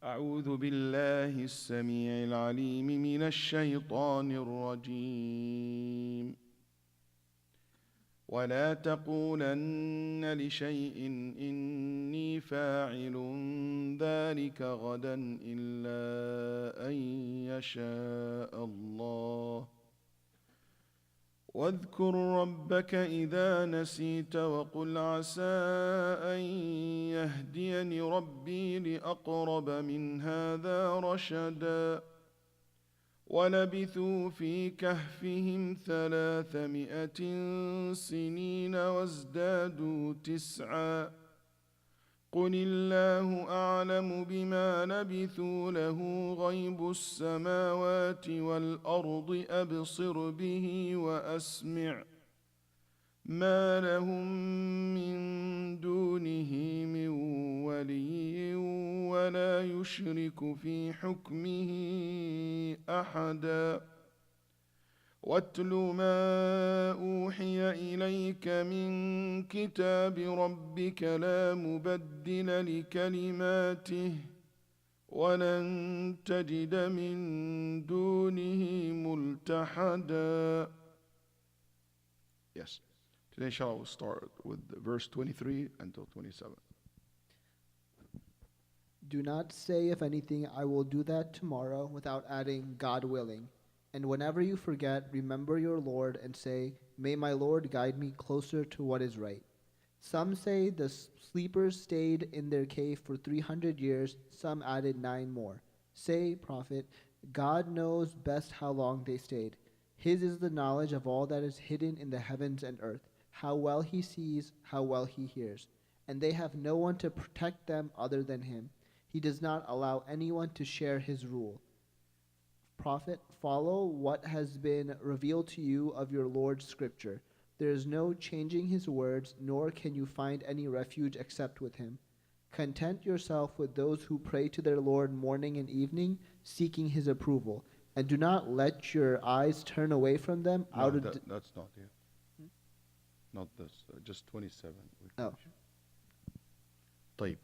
أعوذ بالله السميع العليم من الشيطان الرجيم ولا تقولن لشيء إني فاعل ذلك غدا إلا أن يشاء الله واذكر ربك إذا نسيت وقل عسى أن يهديني ربي لأقرب من هذا رشدا ولبثوا في كهفهم 300 سنين وازدادوا 9 قل الله أعلم بما لبثوا له غيب السماوات والأرض أبصر به وأسمع ما لهم من دونه من ولي ولا يشرك في حكمه أحدا واتل ما أوحي إليك من كتاب ربك لا مبدل لكلماته ولن تجد من دونه ملتحدا. Yes. Today inshallah we'll start with verse 23 until 27. Do not say, if anything, I will do that tomorrow, without adding, God willing. And whenever you forget, remember your Lord and say, may my Lord guide me closer to what is right. Some say the sleepers stayed in their cave for 300 years, some added 9 more. Say, Prophet, God knows best how long they stayed. His is the knowledge of all that is hidden in the heavens and earth, how well he sees, how well he hears. And they have no one to protect them other than him. He does not allow anyone to share his rule. Prophet, follow what has been revealed to you of your Lord's scripture. There is no changing his words, nor can you find any refuge except with him. Content yourself with those who pray to their Lord morning and evening, seeking his approval. And do not let your eyes turn away from them. That's not here. Not this, just 27. Oh. طيب.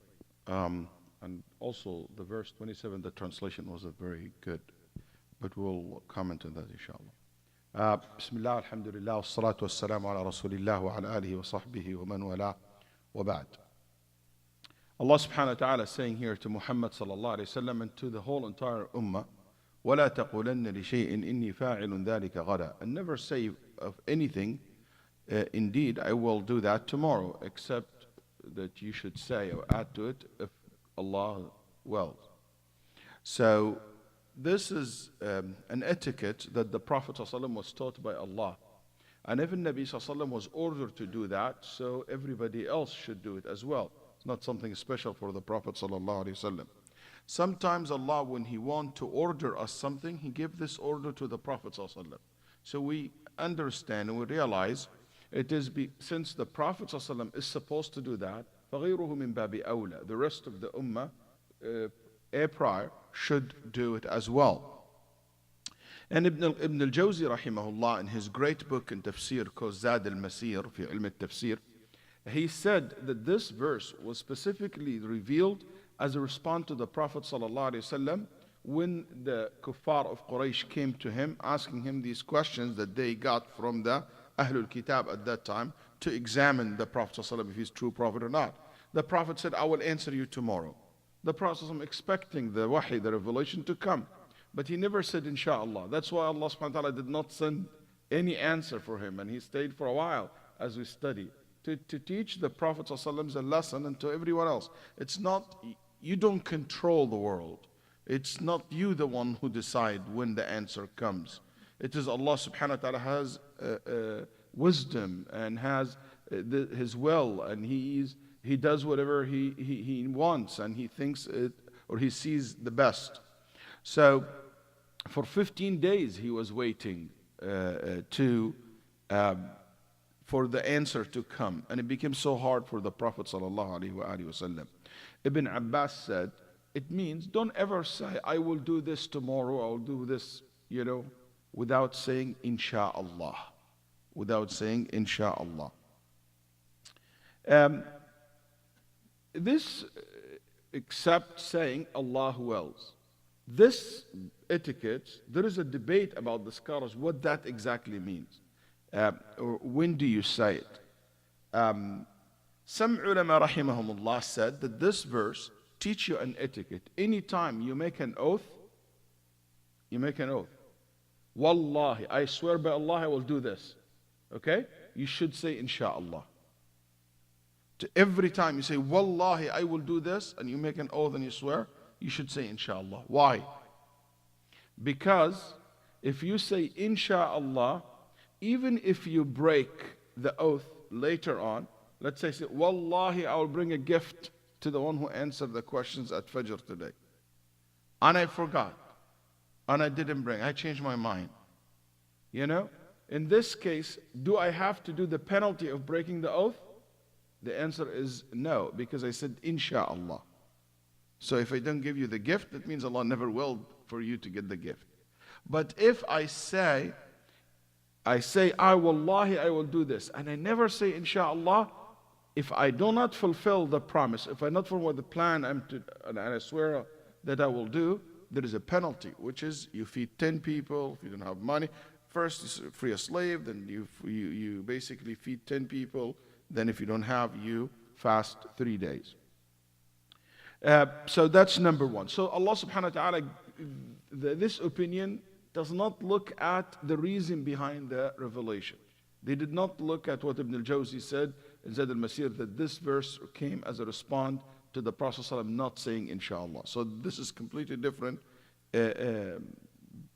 And also the verse 27, the translation wasn't very good, but we'll comment on that inshallah. Bismillah, alhamdulillah, wassalatu wassalamu ala rasulillah wa ala alihi wa sahbihi wa man wala wa ba'd. Allah subhanahu wa ta'ala is saying here to Muhammad sallallahu alayhi wa sallam and to the whole entire ummah, وَلَا تَقُولَنَّ لِشَيْءٍ إِنِّي فَاعِلٌ ذَلِكَ غَدًا. And never say of anything, indeed I will do that tomorrow, except that you should say or add to it, if Allah wills. So this is an etiquette that the Prophet ﷺ was taught by Allah. And even Nabi ﷺ was ordered to do that, so everybody else should do it as well. It's not something special for the Prophet ﷺ. Sometimes Allah, when He wants to order us something, He gives this order to the Prophet ﷺ. So we understand and we realize it is since the Prophet ﷺ is supposed to do that, فَغَيْرُهُ مِنْ بَابِ أَوْلَى. The rest of the ummah, prior, should do it as well. And Ibn al-Jawzi rahimahullah, in his great book in Tafseer called Zad al-Masir fi ilm al-Tafsir, he said that this verse was specifically revealed as a response to the Prophet sallallahu alaihi wasallam when the kuffar of Quraysh came to him asking him these questions that they got from the Ahlul Kitab at that time to examine the Prophet sallallahu alaihi wasallam if he's true prophet or not. The Prophet said, I will answer you tomorrow. The Prophet was expecting the wahi, the revelation to come. But he never said, inshallah. That's why Allah subhanahu wa ta'ala did not send any answer for him. And he stayed for a while as we study. To teach the Prophet ﷺ a lesson and to everyone else. It's not, you don't control the world. It's not you the one who decide when the answer comes. It is Allah subhanahu wa ta'ala has wisdom and has His will, and He does whatever he wants, and He thinks it, or He sees the best. So for 15 days he was waiting for the answer to come, and it became so hard for the Prophet sallallahu alaihi wasallam. Ibn Abbas said, it means don't ever say, I will do this tomorrow, I will do this, without saying insha'Allah. Without saying insha'Allah. This except saying Allahu wills. This etiquette, there is a debate about the scholars what that exactly means. Or when do you say it? Some ulama rahimahumullah said that this verse teach you an etiquette. Anytime you make an oath, you make an oath. Wallahi, I swear by Allah I will do this. Okay? You should say insha'Allah. To every time you say Wallahi I will do this and you make an oath and you swear, you should say insha'Allah. Why? Because if you say insha'Allah, even if you break the oath later on, let's say, Wallahi, I will bring a gift to the one who answered the questions at Fajr today. And I forgot. And I didn't bring. I changed my mind. You know? In this case, do I have to do the penalty of breaking the oath? The answer is no, because I said, insha'Allah. So if I don't give you the gift, that means Allah never willed for you to get the gift. But if I say, Wallahi, I will do this, and I never say insha'Allah, if I do not fulfill the promise, if I not fulfill the plan and I swear that I will do, there is a penalty, which is you feed 10 people, if you don't have money. First, you free a slave, then you basically feed 10 people, then if you don't have, you fast 3 days. So that's number one. So Allah subhanahu wa ta'ala, this opinion does not look at the reason behind the revelation. They did not look at what Ibn al-Jawzi said in Zad al-Masir, that this verse came as a response to the Prophet ﷺ not saying inshallah. So this is completely different,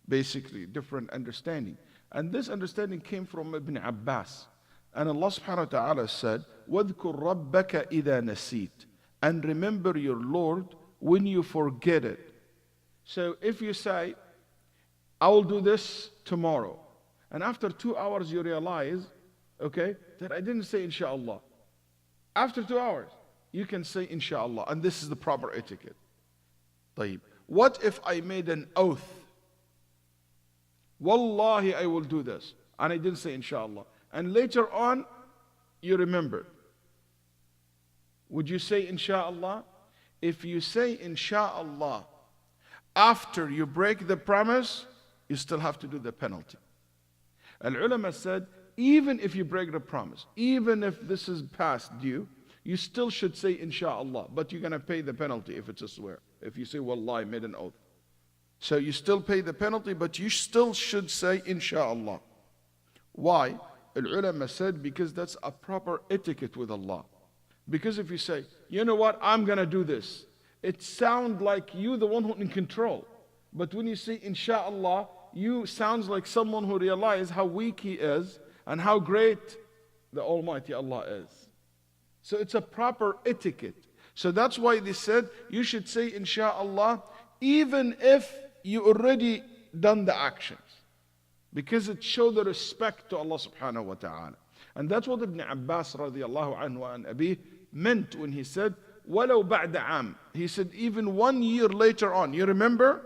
basically different understanding. And this understanding came from Ibn Abbas. And Allah subhanahu wa ta'ala said, وَاذْكُرْ رَبَّكَ إِذَا نَسِيتَ, and remember your Lord when you forget it. So if you say, I will do this tomorrow, and after 2 hours you realize, okay, that I didn't say insha'Allah. After 2 hours, you can say insha'Allah, and this is the proper etiquette. طيب. What if I made an oath? Wallahi, I will do this, and I didn't say insha'Allah. And later on, you remember. Would you say insha'Allah? If you say insha'Allah after you break the promise, you still have to do the penalty. Al-ulama said, even if you break the promise, even if this is past due, you still should say insha'Allah, but you're going to pay the penalty if it's a swear. If you say, Wallah, I made an oath. So you still pay the penalty, but you still should say insha'Allah. Why? Al-ulama said, because that's a proper etiquette with Allah. Because if you say, you know what, I'm going to do this, it sounds like you the one who's in control. But when you say insha'Allah, you sounds like someone who realizes how weak he is and how great the Almighty Allah is. So it's a proper etiquette. So that's why they said you should say insha'Allah even if you already done the actions. Because it shows the respect to Allah subhanahu wa ta'ala. And that's what Ibn Abbas radiallahu anhu and Abi meant when he said, وَلَوْ بَعْدَ عَامٍ. He said, even 1 year later on, you remember?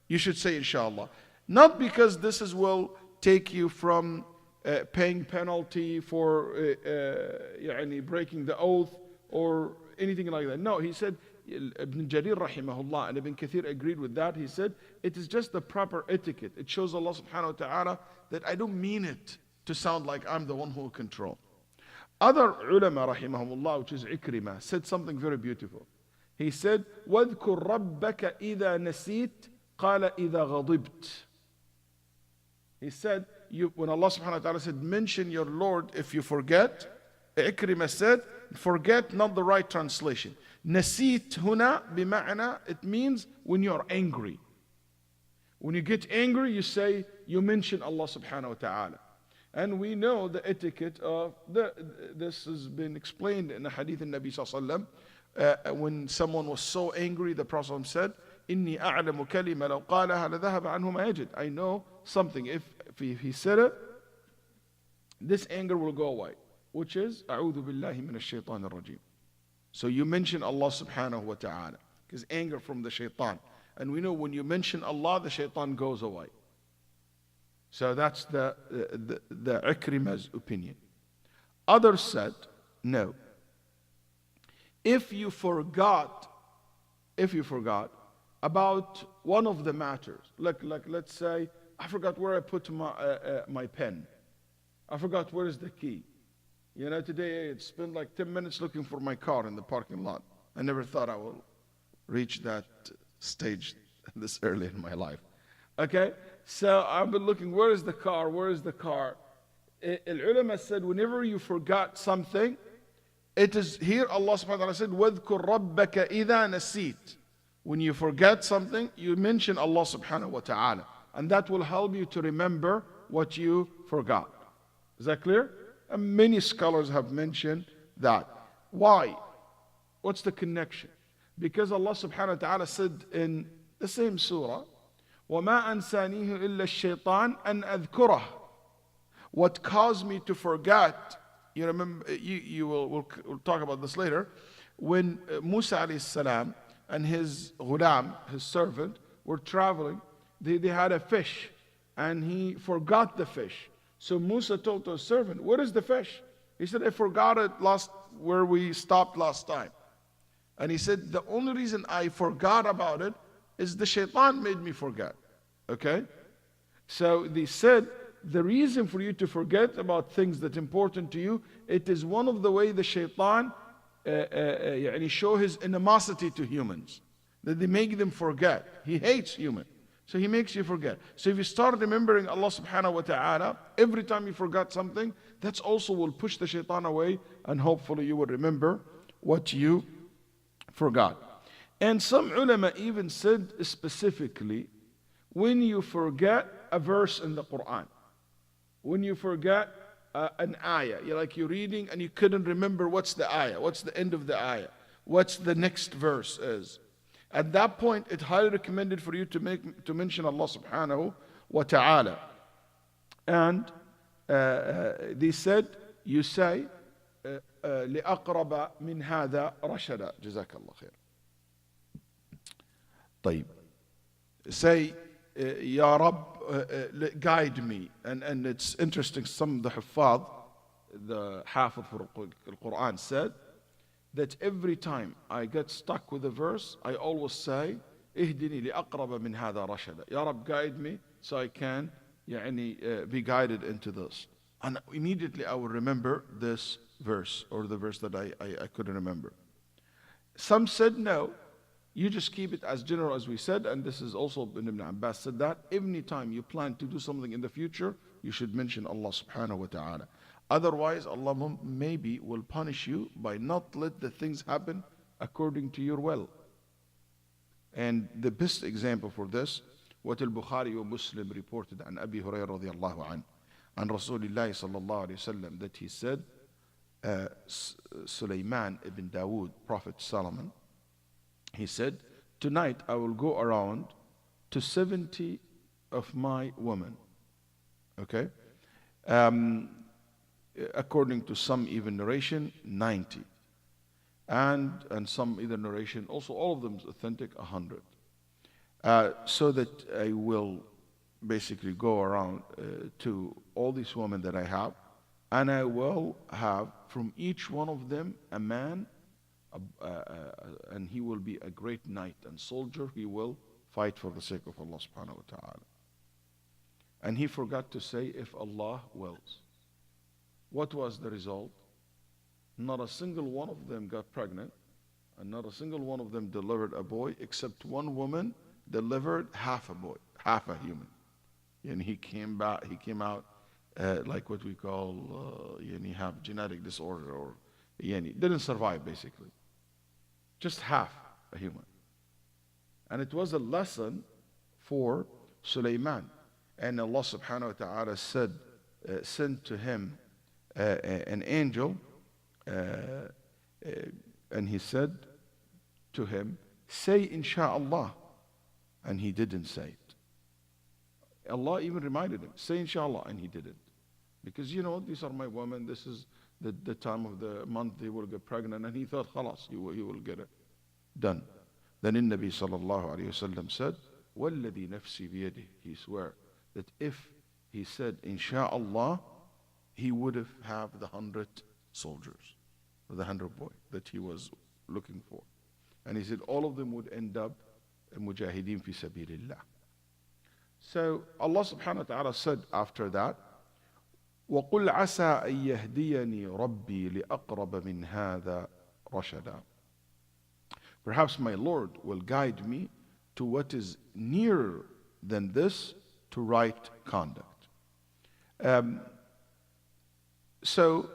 You should say inshallah. Not because this will take you from paying penalty for breaking the oath or anything like that. No, he said, Ibn Jarir rahimahullah and Ibn Kathir agreed with that. He said, it is just the proper etiquette. It shows Allah subhanahu wa ta'ala that I don't mean it to sound like I'm the one who will control. Other ulama rahimahumullah, which is Ikrimah, said something very beautiful. He said, وَاذْكُرْ رَبَّكَ إِذَا نَسِيتَ قَالَ إِذَا غَضِبْتَ. He said, when Allah subhanahu wa ta'ala said, mention your Lord if you forget, Ikrimah said, forget, not the right translation. Nasit huna bima'na, it means when you are angry. When you get angry, you say, you mention Allah subhanahu wa ta'ala. And we know the etiquette of this has been explained in the hadith in Nabi sallallahu alaihi wasallam. When someone was so angry, the Prophet said, "Inni a'lamu kalima law qalaha ladhahaba anhu ma yajid." I know something. If he said it, this anger will go away. Which is, "A'udhu billahi minash shaitanir rajim." So you mention Allah subhanahu wa ta'ala, because anger from the shaitan. And we know when you mention Allah, the shaitan goes away. So that's the Ikrimah's opinion. Others said, no. If you forgot if you forgot about one of the matters, like let's say, I forgot where I put my pen. I forgot where is the key. You know, today I spent like 10 minutes looking for my car in the parking lot. I never thought I will reach that stage this early in my life. Okay, so I've been looking, where is the car? Where is the car? Al-ulama said, whenever you forgot something, it is here Allah subhanahu wa ta'ala said, وَاذْكُرْ رَبَّكَ إِذَا نَسِيتَ. When you forget something, you mention Allah subhanahu wa ta'ala. And that will help you to remember what you forgot. Is that clear? And many scholars have mentioned that. Why? What's the connection? Because Allah subhanahu wa ta'ala said in the same surah, وَمَا أَنْسَانِيهُ إِلَّا الشَّيْطَانِ أَنْ أَذْكُرَهُ. What caused me to forget, you remember, we'll talk about this later, when Musa alayhi salam and his ghulam, his servant, were traveling, they had a fish, and he forgot the fish. So Musa told to his servant, where is the fish? He said, I forgot it where we stopped last time. And he said, the only reason I forgot about it is the shaitan made me forget. Okay? So they said, the reason for you to forget about things that are important to you, it is one of the way the shaitan show his animosity to humans. That they make them forget. He hates humans. So he makes you forget. So if you start remembering Allah subhanahu wa ta'ala, every time you forgot something, that also will push the shaitan away, and hopefully you will remember what you forgot. And some ulama even said specifically, when you forget a verse in the Quran, when you forget an ayah, you're reading and you couldn't remember what's the ayah, what's the end of the ayah, what's the next verse is. At that point, it's highly recommended for you to mention Allah subhanahu wa ta'ala. And they said, you say, لأقرب من هذا رشدا. جزاك الله خير. طيب. Say, Ya Rab, guide me. And it's interesting, some of the Huffaz, the Hafiz for Al-Quran said, that every time I get stuck with a verse, I always say, اهدني لأقرب من هذا رشدا. Ya Rab, guide me so I can be guided into this. And immediately I will remember this verse, or the verse that I couldn't remember. Some said no, you just keep it as general as we said, and this is also Ibn Abbas said that every time you plan to do something in the future, you should mention Allah subhanahu wa ta'ala. Otherwise, Allah maybe will punish you by not let the things happen according to your will. And the best example for this, what Al-Bukhari wa Muslim reported an Abi Hurairah radiallahu anhu, and Rasulullah sallallahu alayhi wa sallam, that he said, Sulaiman ibn Dawood, Prophet Solomon, he said, tonight I will go around to 70 of my women. Okay? According to some even narration, 90. And some either narration, also all of them is authentic, 100. So that I will basically go around to all these women that I have, and I will have from each one of them a man, and he will be a great knight and soldier. He will fight for the sake of Allah subhanahu wa ta'ala. And he forgot to say, if Allah wills. What was the result? Not a single one of them got pregnant, and not a single one of them delivered a boy, except one woman delivered half a boy, half a human. And he came out like what we call, have genetic disorder, or didn't survive basically. Just half a human. And it was a lesson for Sulaiman. And Allah subhanahu wa ta'ala said, sent to him an angel, and he said to him, say insha'Allah. And he didn't say it. Allah even reminded him, say insha'Allah, and he didn't. Because these are my women, this is the time of the month they will get pregnant, and he thought, khalas, he will get it done. Then the Nabi sallallahu alayhi wa sallam said, وَالَّذِي نَفْسِي بِيَدِهِ, he swore that if he said insha'Allah, he would have the 100 soldiers, or the 100 boy that he was looking for. And he said all of them would end up mujahideen fi sabilillah. So Allah subhanahu wa ta'ala said after that, وَقُلْ عَسَىٰ أَن يَهْدِيَنِي رَبِّي لِأَقْرَبَ مِنْ هَذَا رَشَدًا. Perhaps my Lord will guide me to what is nearer than this to right conduct. So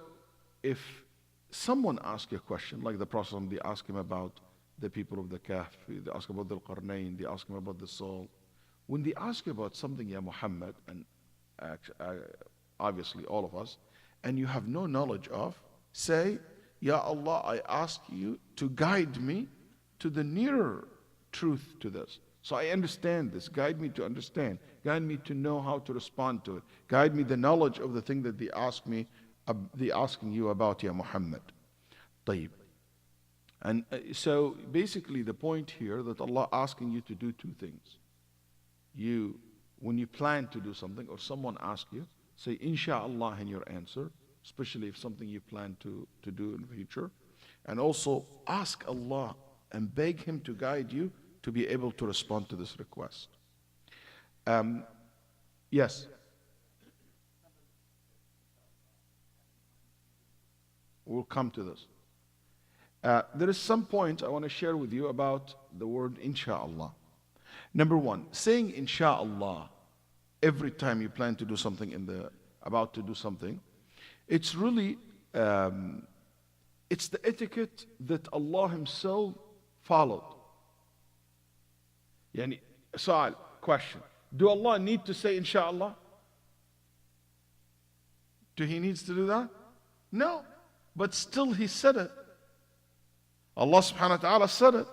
if someone asks you a question, like the Prophet, they ask him about the people of the Kahf, they ask about the Al-Qarnayn, they ask him about the soul. When they ask you about something, Ya Muhammad, and obviously all of us, and you have no knowledge of, say, Ya Allah, I ask you to guide me to the nearer truth to this. So I understand this. Guide me to understand. Guide me to know how to respond to it. Guide me the knowledge of the thing that they asking you about, Ya Muhammad. طيب. And so basically the point here that Allah asking you to do two things. When you plan to do something or someone asks you, say inshallah in your answer, especially if something you plan to do in the future. And also ask Allah and beg Him to guide you to be able to respond to this request. Yes. We'll come to this. There is some point I want to share with you about the word insha'Allah. Number one, saying insha'Allah every time you plan to do something about to do something, it's really, it's the etiquette that Allah Himself followed. Yani, Sa'al, question. Do Allah need to say insha'Allah? Do He needs to do that? No. But still He said it. Allah subhanahu wa ta'ala said it.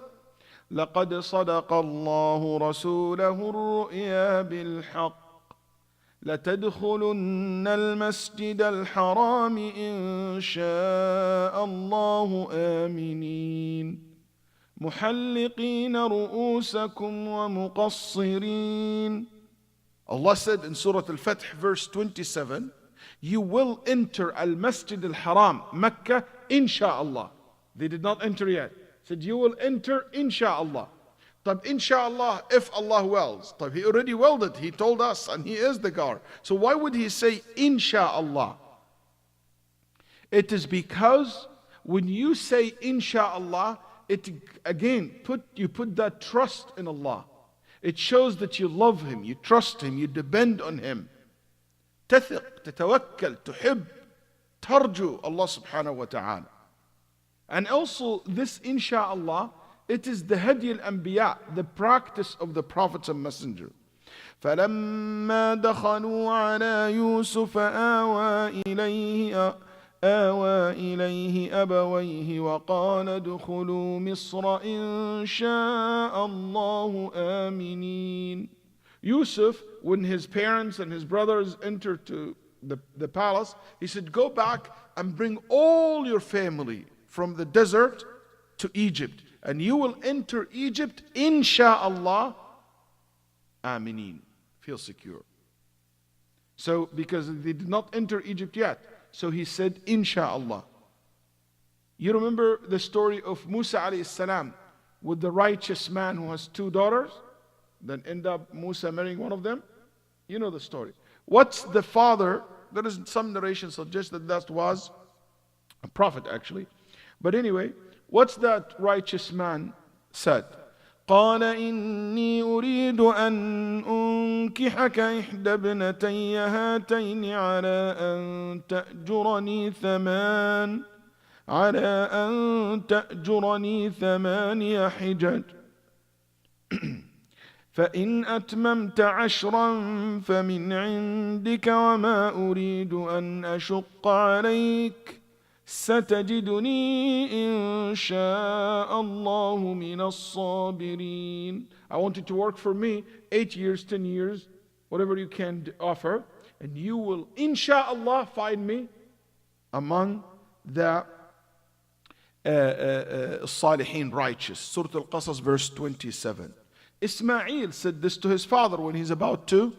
لَقَدْ صَدَقَ اللَّهُ رَسُولَهُ الرُّؤْيَا بِالْحَقِّ لَتَدْخُلُنَّ الْمَسْجِدَ الْحَرَامِ إِن شَاءَ اللَّهُ آمِنِينَ مُحَلِّقِينَ رُؤُوسَكُمْ وَمُقَصِّرِينَ. Allah said in Surah Al-Fath verse 27, you will enter Al-Masjid Al-Haram, Mecca, insha'Allah. They did not enter yet. Said you will enter insha'Allah. طب insha'Allah, if Allah wills. طب He already willed it. He told us and He is the God. So why would He say insha'Allah? It is because when you say insha'Allah, it again, you put that trust in Allah. It shows that you love Him, you trust Him, you depend on Him. تثق, تتوكل, تحب, ترجو Allah subhanahu wa ta'ala. And also this insha'Allah, it is the hadi al-anbiya, the practice of the prophets and messengers. فَلَمَّا دَخَلُوا عَلَى يُوسُفَ آوى إليه أبويه وقال ادخلوا مصر إن شاء الله آمنين. Yusuf, when his parents and his brothers entered to the palace, he said, go back and bring all your family from the desert to Egypt, and you will enter Egypt, insha'Allah, aminin, feel secure. So, because they did not enter Egypt yet, so he said, insha'Allah. You remember the story of Musa alayhi salam with the righteous man who has two daughters? Then end up Musa marrying one of them? You know the story. What's the father? There is some narration suggests that was a prophet actually. But anyway, what's that righteous man said? قال إني أريد أن أنكحك إحدى ابنتي هاتين على أن تأجرني ثماني حجج فإن أتممت عشرا فمن عندك وما أريد أن أشق عليك ستجدني إن شاء الله من الصابرين. I want you to work for me 8 years, 10 years, whatever you can offer, and you will insha'Allah find me among the Salihin righteous. Surah Al-Qasas verse 27. Ismail said this to his father when he's about to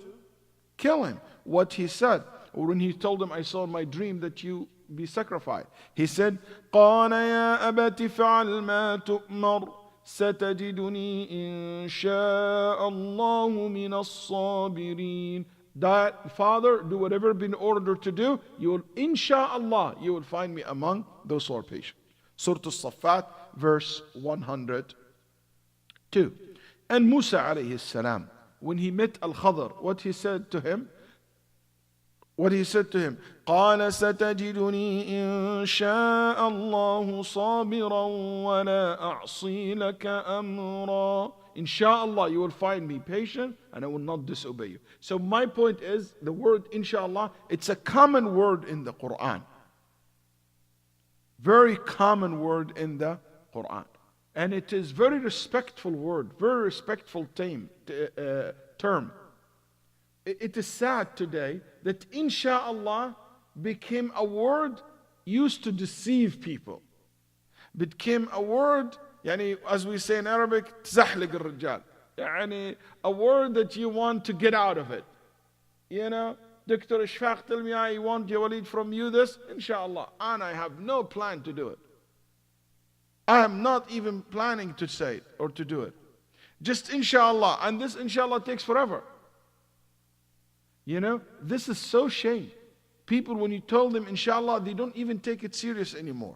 kill him. What he said, or when he told him, I saw in my dream that you be sacrificed. He said, قال يا أبت فعل ما تؤمر ستجدني إن شاء الله من الصابرين. That, Father, do whatever I've been ordered to do, you will, inshallah, you will find me among those who are patient. Surah Al-Saffat, verse 102. And Musa alayhi salam, when he met Al-Khadr, what he said to him? What he said to him? قال ستجدني إن شاء الله صابرا ولا أعصي لك أمرا. Inshallah, you will find me patient and I will not disobey you. So my point is, the word inshallah, it's a common word in the Quran. Very common word in the Quran. And it is very respectful word, very respectful term. It is sad today that inshallah became a word used to deceive people. Became a word, يعني, as we say in Arabic, تزحلق الرجال. يعني, a word that you want to get out of it. You know, Dr. Ishfaq, tell me I want Ya Waleed from you this, inshallah. And I have no plan to do it. I am not even planning to say it or to do it. Just inshallah. And this inshallah takes forever. You know, this is so shame. People, when you tell them inshallah, they don't even take it serious anymore.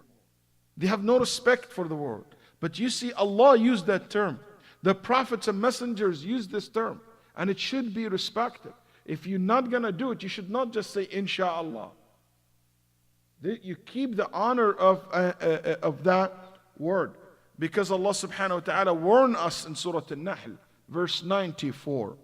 They have no respect for the word. But you see, Allah used that term. The prophets and messengers used this term. And it should be respected. If you're not going to do it, you should not just say inshallah. You keep the honor of that word. Because Allah subhanahu wa ta'ala warned us in Surah Al-Nahl, verse 94.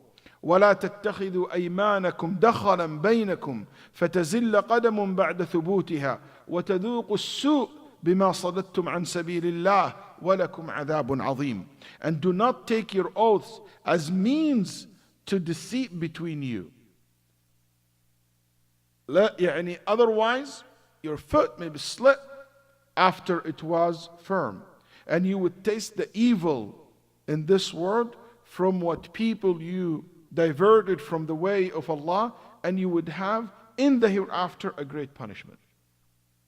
ولا تتخذوا أيمانكم دخلا بينكم فتزل قدم بعد ثبوتها وتذوقوا السوء بما صددتم عن سبيل الله ولكم عذاب عظيم. And do not take your oaths as means to deceit between you. يعني, otherwise your foot may be slit after it was firm, and you would taste the evil in this world from what people you diverted from the way of Allah, and you would have in the hereafter a great punishment.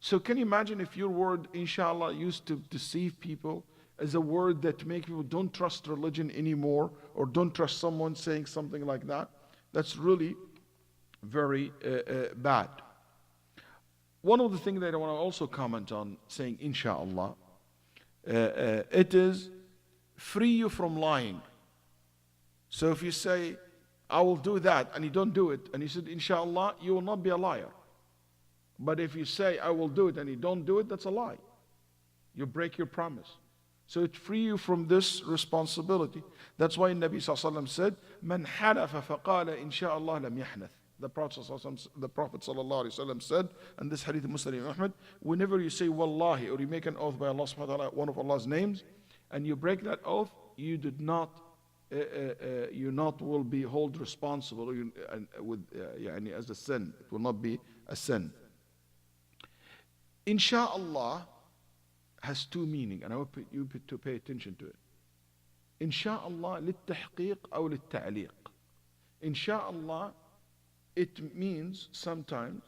So can you imagine if your word inshallah used to deceive people as a word that makes people don't trust religion anymore, or don't trust someone saying something like that? That's really very bad. One of the things that I want to also comment on saying inshallah, it is free you from lying. So if you say I will do that and you don't do it and you said inshallah, you will not be a liar. But if you say I will do it and you don't do it, that's a lie. You break your promise. So it free you from this responsibility. That's why Nabi sallallahu alaihi wasallam said, "Man halafa faqala inshallah lam yahnath." The Prophet sallallahu alaihi wasallam said, and this hadith of Muslim Ahmad, whenever you say wallahi or you make an oath by Allah subhanahu wa ta'ala, one of Allah's names, and you break that oath, you did not you not will be held responsible as a sin. It will not be a sin. Insha'Allah has two meanings, and I hope you to pay attention to it. Insha'Allah للتحقيق أو للتعليق. Insha'Allah, it means sometimes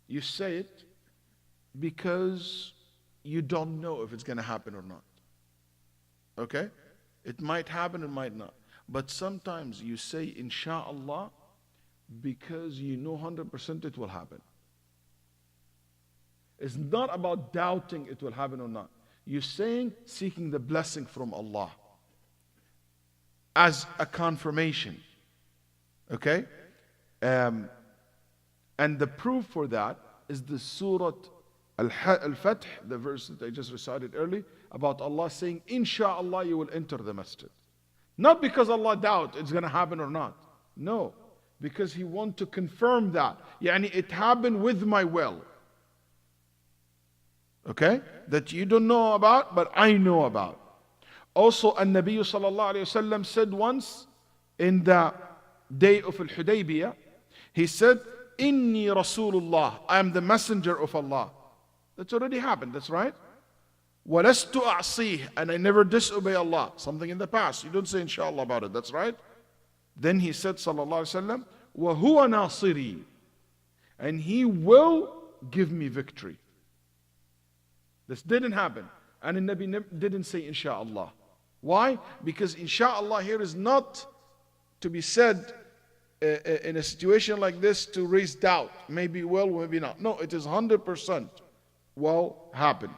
you say it because you don't know if it's going to happen or not. Okay? It might happen, it might not. But sometimes you say inshallah because you know 100% it will happen. It's not about doubting it will happen or not. You're saying, seeking the blessing from Allah as a confirmation. Okay? And the proof for that is the Surah Al-Fath, the verse that I just recited earlier, about Allah saying, inshallah you will enter the masjid. Not because Allah doubt it's going to happen or not. No. Because He wants to confirm that. Yani it happened with my will. Okay? That you don't know about, but I know about. Also, An-Nabi sallallahu alayhi wasallam said once in the day of Al-Hudaybiyah, he said, Inni Rasulullah, I am the messenger of Allah. That's already happened, that's right. وَلَسْتُ أَعْصِيهِ, and I never disobey Allah. Something in the past, you don't say inshallah about it, that's right. Then he said, sallallahu alayhi wasallam, وَهُوَ نَاصِرِي, and He will give me victory. This didn't happen. And the Nabi didn't say inshallah. Why? Because inshallah here is not to be said in a situation like this to raise doubt. Maybe will, maybe not. No, it is 100% will happen.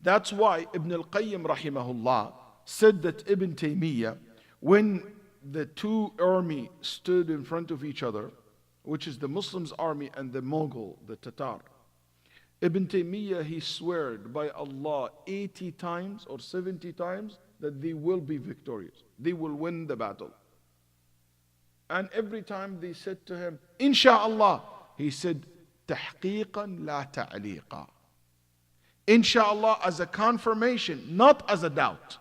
That's why Ibn al-Qayyim rahimahullah said that Ibn Taymiyyah, when the two armies stood in front of each other, which is the Muslims army and the Mughal, the Tatar, Ibn Taymiyyah, he sweared by Allah 80 times or 70 times that they will be victorious. They will win the battle. And every time they said to him, Insha'Allah, he said, Tahqiqan la ta'liqa. Insha'Allah as a confirmation, not as a doubt.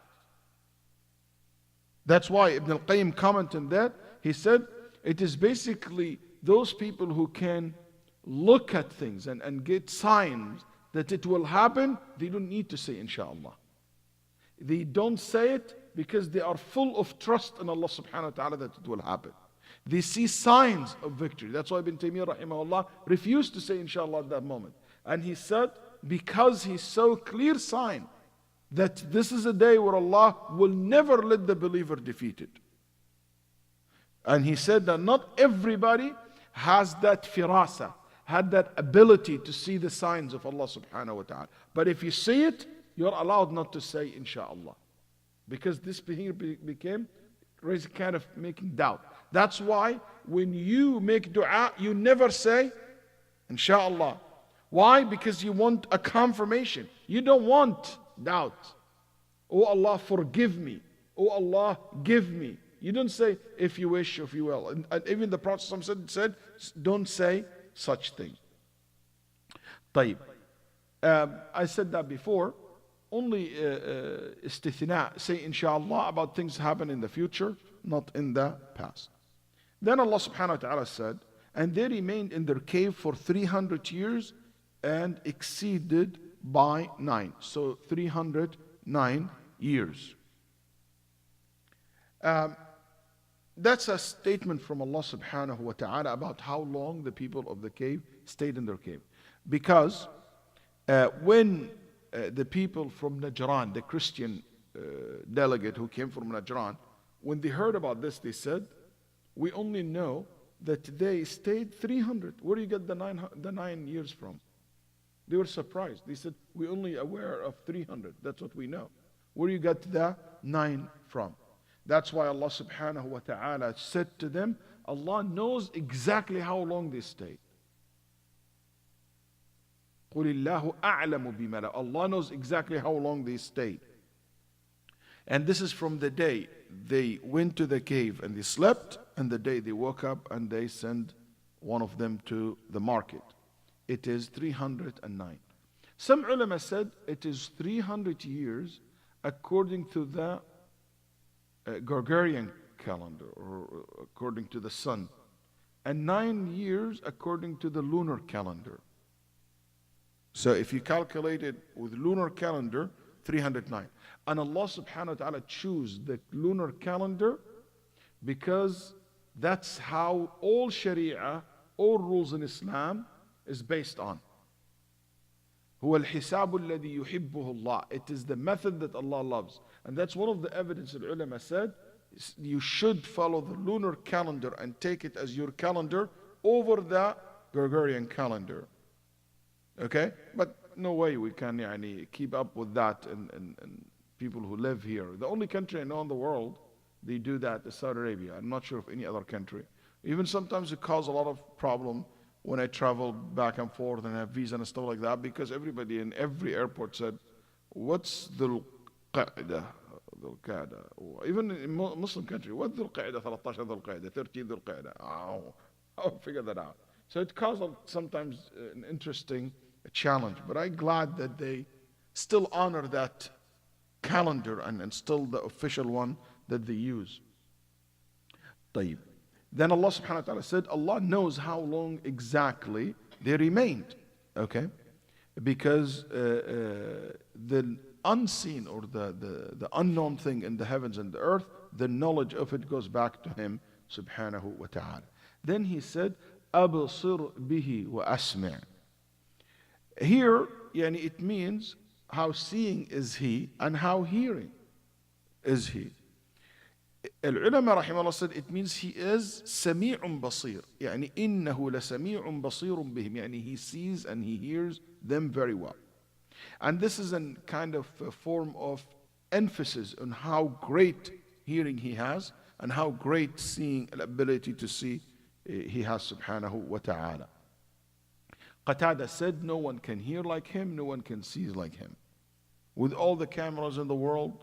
That's why Ibn al-Qayyim commented on that. He said, it is basically those people who can look at things and get signs that it will happen, they don't need to say Insha'Allah. They don't say it because they are full of trust in Allah subhanahu wa ta'ala that it will happen. They see signs of victory. That's why Ibn Taymiyyah rahimahullah refused to say Insha'Allah at that moment. And he said, because he saw clear sign that this is a day where Allah will never let the believer defeat it. And he said that not everybody has that firasa, had that ability to see the signs of Allah subhanahu wa ta'ala. But if you see it, you're allowed not to say Insha'Allah. Because this here became kind of making doubt. That's why when you make dua, you never say Insha'Allah. Why? Because you want a confirmation. You don't want doubt. Oh Allah, forgive me. Oh Allah, give me. You don't say if you wish, if you will. And even the Prophet said, don't say such thing. طيب. I said that before. Only istithna, say inshallah about things happen in the future, not in the past. Then Allah subhanahu wa ta'ala said, and they remained in their cave for 300 years and exceeded by 9. So 309 years. That's a statement from Allah subhanahu wa ta'ala about how long the people of the cave stayed in their cave. Because when the people from Najran, the Christian delegate who came from Najran, when they heard about this, they said, we only know that they stayed 300. Where do you get the 9 years from? They were surprised. They said, we're only aware of 300. That's what we know. Where do you get the 9 from? That's why Allah subhanahu wa ta'ala said to them, Allah knows exactly how long they stayed. قُلِ اللَّهُ أَعْلَمُ بِمَا. Allah knows exactly how long they stayed. And this is from the day they went to the cave and they slept, and the day they woke up and they sent one of them to the market. It is 309. Some ulama said it is 300 years according to the Gregorian calendar, or according to the sun, and 9 years according to the lunar calendar. So if you calculate it with lunar calendar, 309. And Allah subhanahu wa ta'ala choose the lunar calendar because that's how all Sharia, all rules in Islam is based on. هو الحساب الذي يحبه الله. It is the method that Allah loves. And that's one of the evidence that ulama said, you should follow the lunar calendar and take it as your calendar over the Gregorian calendar. Okay? But no way we can keep up with that and people who live here. The only country I know in the world, they do that is Saudi Arabia. I'm not sure of any other country. Even sometimes it causes a lot of problem when I travel back and forth and have visa and stuff like that, because everybody in every airport said, what's the Qa'dah? Even in Muslim country, what's the Qa'dah? 13 Dhul Qa'dah, 13 Dhul Qa'dah. I'll figure that out. So it caused sometimes an interesting challenge, but I'm glad that they still honor that calendar and still the official one that they use. طيب. Then Allah subhanahu wa ta'ala said, Allah knows how long exactly they remained. Okay? Because the unseen or the unknown thing in the heavens and the earth, the knowledge of it goes back to Him subhanahu wa ta'ala. Then He said, أَبْصِرْ بِهِ وَأَسْمِعْ. Here, it means how seeing is He and how hearing. is he. العلماء رحمه الله said it means he is سميع بصير. يعني إنه لسميع بصير بهم. يعني he sees and he hears them very well. And this is a kind of a form of emphasis on how great hearing he has and how great seeing ability to see he has subhanahu wa ta'ala. Qatada said no one can hear like him, no one can see like him. With all the cameras in the world,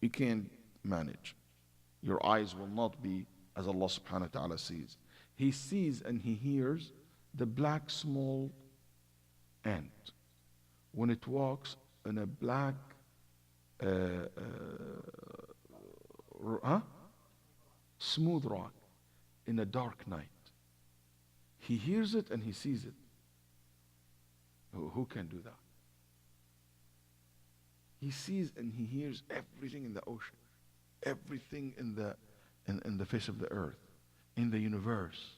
you can't manage. Your eyes will not be as Allah subhanahu wa ta'ala sees. He sees and he hears the black small ant when it walks in a black smooth rock in a dark night. He hears it and he sees it. Who can do that? He sees and he hears everything in the ocean, everything in the face of the earth, in the universe.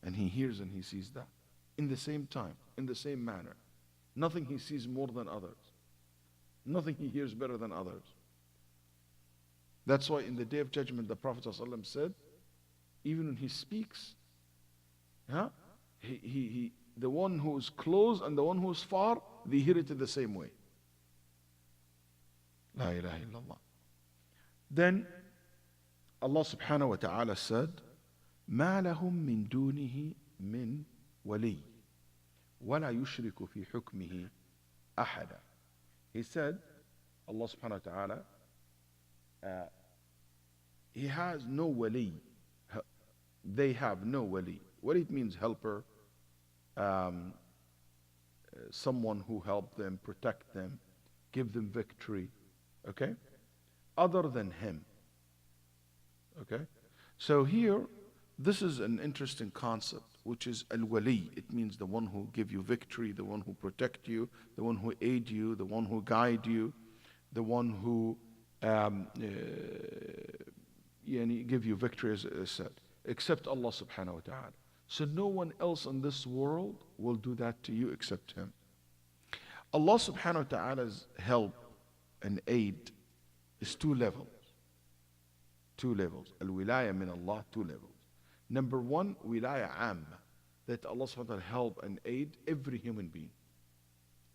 And he hears and he sees that in the same time, in the same manner. Nothing he sees more than others. Nothing he hears better than others. That's why in the Day of Judgment the Prophet ﷺ said, even when he speaks, the one who is close and the one who is far, they hear it in the same way. La ilaha illallah. Then Allah subhanahu wa ta'ala said, ما لهم من دونه من ولي ولا يشرك في حكمه أحدا. He said, Allah subhanahu wa ta'ala, he has no wali. They have no wali. Wali means helper, someone who helped them, protect them, give them victory. Okay? Other than him. Okay? So here, this is an interesting concept, which is al-wali. It means the one who give you victory, the one who protect you, the one who aid you, the one who guide you, the one who give you victory, as I said, except Allah subhanahu wa ta'ala. So no one else in this world will do that to you except him. Allah subhanahu wa ta'ala's help and aid is two levels. Two levels. Al-wilaya min Allah, two levels. Number one, wilaya amma, that Allah subhanahu wa ta'ala help and aid every human being.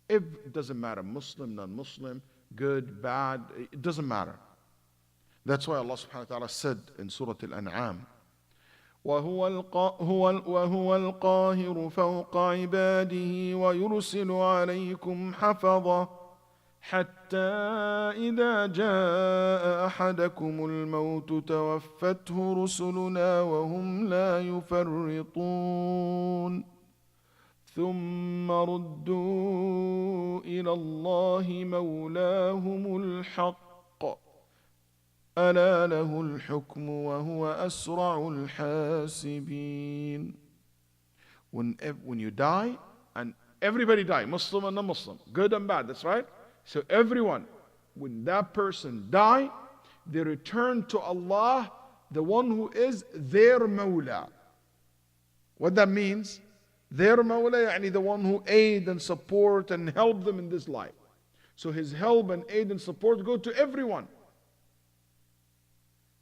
It doesn't matter, Muslim, non-Muslim, good, bad, it doesn't matter. That's why Allah subhanahu wa ta'ala said in Surah Al-An'am, وهو القاهر فوق عباده ويرسل عليكم حفظة حتى إذا جاء أحدكم الموت توفته رسلنا وهم لا يفرطون ثم ردوا إلى الله مولاهم الحق ألا له الحكم وهو أسرع الحاسبين. When you die, and everybody die, Muslim and non-Muslim, good and bad, that's right? So everyone, when that person die, they return to Allah, the one who is their Mawla. What that means? Their Mawla, yani the one who aid and support and help them in this life. So his help and aid and support go to everyone.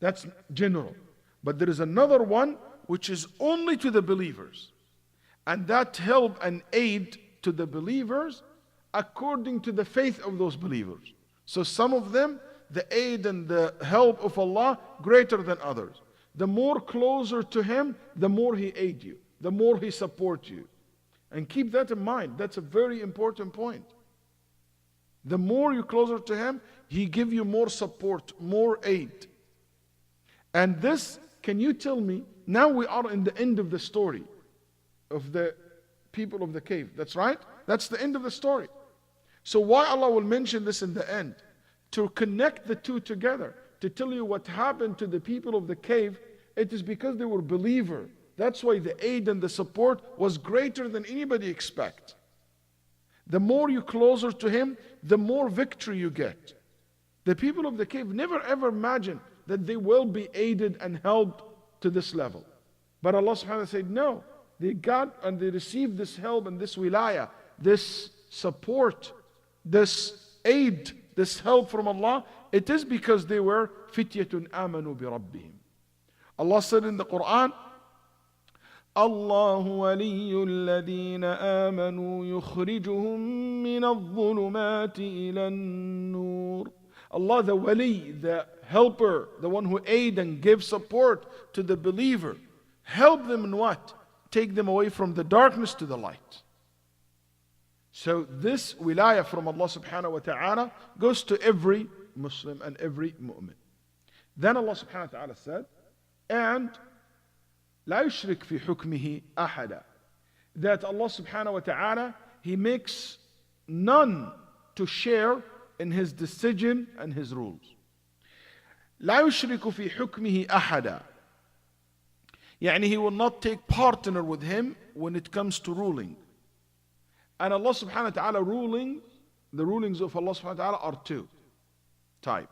That's general. But there is another one which is only to the believers. And that help and aid to the believers according to the faith of those believers. So some of them, the aid and the help of Allah greater than others. The more closer to Him, the more He aid you, the more He support you. And keep that in mind. That's a very important point. The more you're closer to Him, He give you more support, more aid. And this, can you tell me, now we are in the end of the story of the people of the cave. That's right? That's the end of the story. So why Allah will mention this in the end? To connect the two together, to tell you what happened to the people of the cave. It is because they were believers. That's why the aid and the support was greater than anybody expect. The more you're closer to Him, the more victory you get. The people of the cave never ever imagined that they will be aided and helped to this level. But Allah subhanahu wa ta'ala said, no, they got and they received this help and this wilaya, this support, this aid, this help from Allah It is because they were fityatun amanu bi rabbihim. Allah said in the Quran, الله ولي الذين آمنوا يخرجهم من الظلمات إلى النور. Allah, the wali, the helper, the one who aid and gives support to the believer. Help them in what? Take them away from the darkness to the light. So this wilayah from Allah subhanahu wa ta'ala goes to every Muslim and every mu'min. Then Allah subhanahu wa ta'ala said, and لا يشرك في حكمه أحدا. That Allah subhanahu wa ta'ala, He makes none to share in His decision and His rules. لا يشرك في حكمه أحدا. يعني He will not take partner with Him when it comes to ruling. And Allah subhanahu wa ta'ala the rulings of Allah subhanahu wa ta'ala are two type.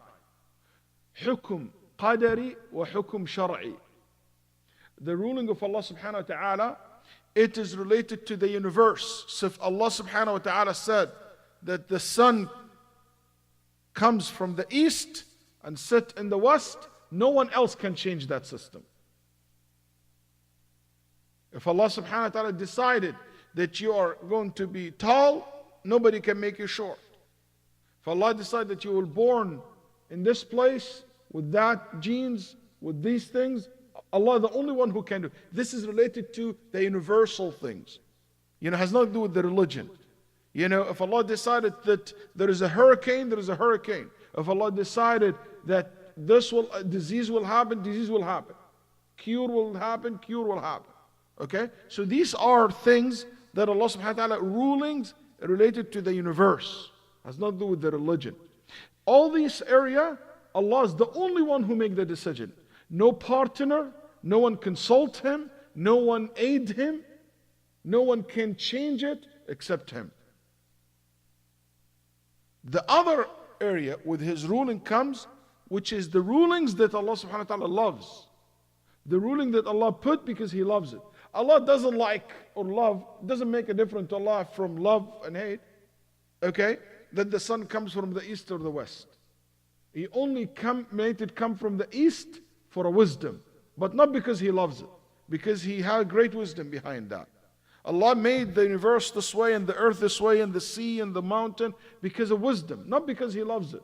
حكم قدري وحكم شرعي. The ruling of Allah subhanahu wa ta'ala, it is related to the universe. So if Allah subhanahu wa ta'ala said that the sun comes from the east and set in the west, no one else can change that system. If Allah subhanahu wa ta'ala decided that you are going to be tall, nobody can make you short. If Allah decided that you were born in this place with that genes, with these things, Allah the only one who can do. This is related to the universal things. Has nothing to do with the religion. If Allah decided that there is a hurricane, there is a hurricane. If Allah decided that disease will happen, disease will happen. Cure will happen, cure will happen. Okay? So these are things that Allah subhanahu wa ta'ala rulings related to the universe. Has nothing to do with the religion. All these area, Allah is the only one who make the decision. No partner, no one consult Him, no one aid Him, no one can change it except Him. The other area with His ruling comes, which is the rulings that Allah subhanahu wa ta'ala loves. The ruling that Allah put because He loves it. Allah doesn't like or love, doesn't make a difference to Allah from love and hate. Okay? That the sun comes from the east or the west. He only made it come from the east for a wisdom, but not because He loves it, because He had great wisdom behind that. Allah made the universe this way and the earth this way and the sea and the mountain because of wisdom, not because He loves it.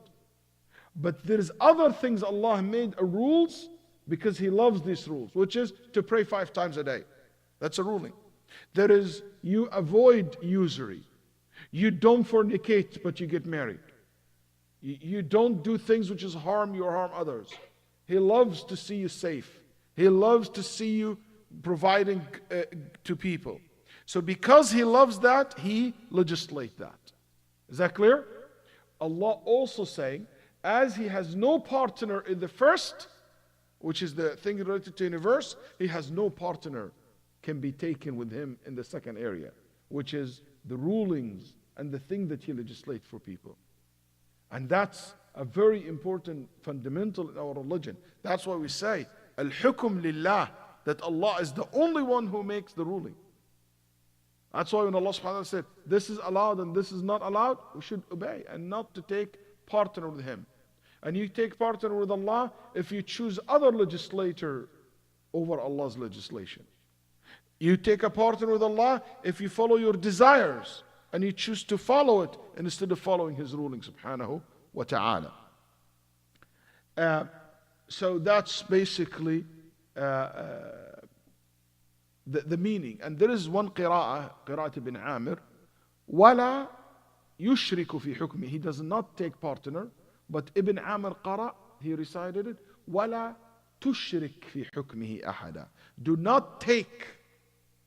But there's other things Allah made rules because He loves these rules, which is to pray 5 times a day. That's a ruling. There is, you avoid usury. You don't fornicate, but you get married. You don't do things which is harm you or harm others. He loves to see you safe. He loves to see you providing to people. So because He loves that, He legislates that. Is that clear? Allah also saying, as He has no partner in the first, which is the thing related to the universe, He has no partner can be taken with Him in the second area, which is the rulings and the thing that He legislates for people. And that's a very important fundamental in our religion. That's why we say, Al-Hukum Lillah, that Allah is the only one who makes the ruling. That's why when Allah subhanahu wa ta'ala said, this is allowed and this is not allowed, we should obey and not to take partner with Him. And you take partner with Allah if you choose other legislator over Allah's legislation. You take a partner with Allah if you follow your desires and you choose to follow it instead of following His ruling subhanahu wa ta'ala. So that's basically the meaning. And there is one qira'ah ibn Amir, وَلَا يُشْرِكُ فِي حُكْمِهِ. He does not take partner, but Ibn Amir qara, he recited it, وَلَا تُشْرِكْ فِي حُكْمِهِ أَحَدًا. Do not take,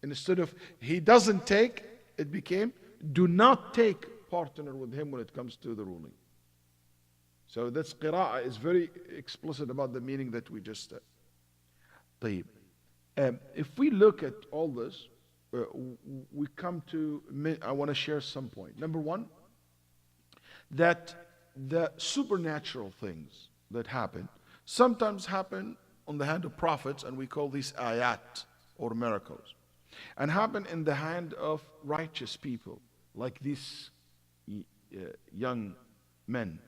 instead of he doesn't take, it became do not take partner with him when it comes to the ruling. So this qira'ah is very explicit about the meaning that we just said. طيب. If we look at all this, we come to, I want to share some point. Number one, that the supernatural things that happen sometimes happen on the hand of prophets, and we call these ayat or miracles, and happen in the hand of righteous people like these young men.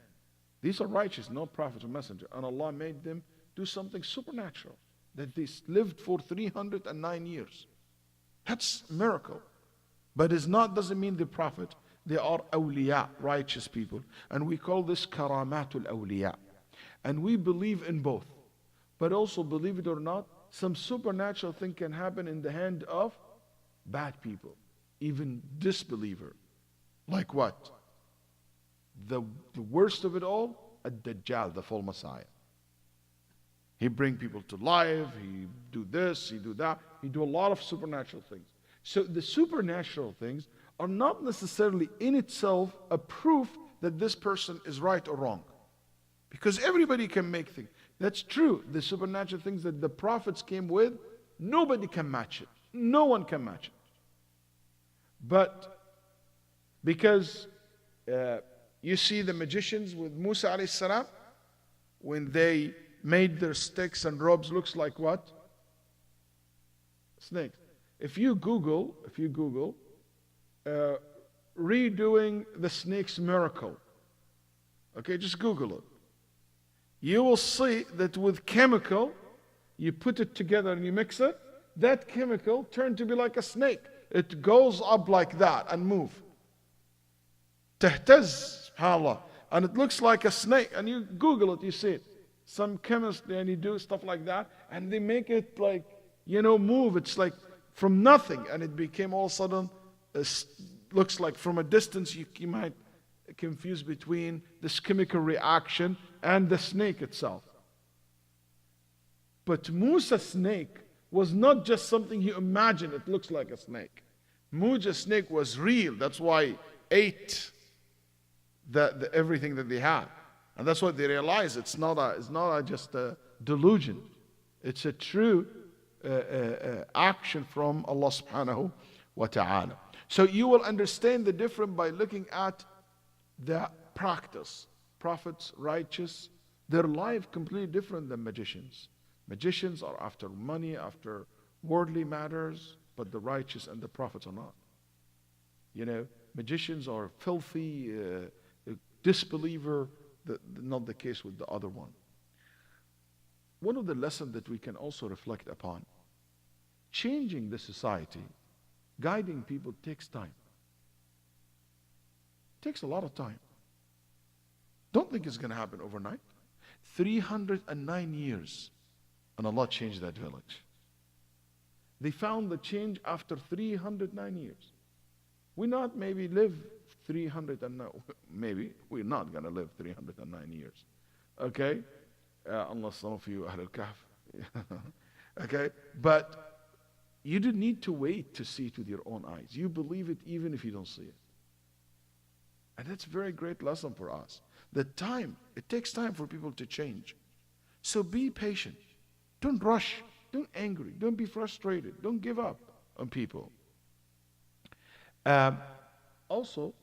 These are righteous, no prophet or messenger. And Allah made them do something supernatural, that they lived for 309 years. That's a miracle. But it's not, doesn't mean the prophet. They are awliya, righteous people. And we call this karamatul awliya. And we believe in both. But also, believe it or not, some supernatural thing can happen in the hand of bad people, even disbeliever. Like what? The worst of it all, Ad-Dajjal, the false Messiah. He bring people to life, he do this, he do that, he do a lot of supernatural things. So the supernatural things are not necessarily in itself a proof that this person is right or wrong. Because everybody can make things. That's true. The supernatural things that the prophets came with, nobody can match it. No one can match it. But because you see the magicians with Musa alayhi salam, when they made their sticks and robes, looks like what? Snakes. If you Google redoing the snake's miracle, okay, just Google it. You will see that with chemical, you put it together and you mix it, that chemical turned to be like a snake. It goes up like that and move. Tahtaz, subhanAllah. And it looks like a snake. And you Google it, you see it. Some chemists, and you do stuff like that, and they make it like, move. It's like from nothing. And it became all of a sudden, looks like from a distance, you might confuse between this chemical reaction and the snake itself. But Musa's snake was not just something you imagine it looks like a snake. Musa's snake was real. That's why he ate everything that they had. And that's what they realized. It's not just a delusion. It's a true action from Allah subhanahu wa ta'ala. So you will understand the difference by looking at the practice. Prophets, righteous, their life completely different than magicians. Magicians are after money, after worldly matters, but the righteous and the prophets are not. Magicians are filthy, disbeliever, not the case with the other one. One of the lessons that we can also reflect upon, changing the society, guiding people takes time. It takes a lot of time. Don't think it's going to happen overnight. 309 years, and Allah changed that village. They found the change after 309 years. We not maybe live 309, maybe we're not going to live 309 years. Okay? Unless some of you Ahl Kahf. Okay? But you didn't need to wait to see it with your own eyes. You believe it even if you don't see it. And that's a very great lesson for us. That time, it takes time for people to change. So be patient. Don't rush. Don't angry. Don't be frustrated. Don't give up on people. Also,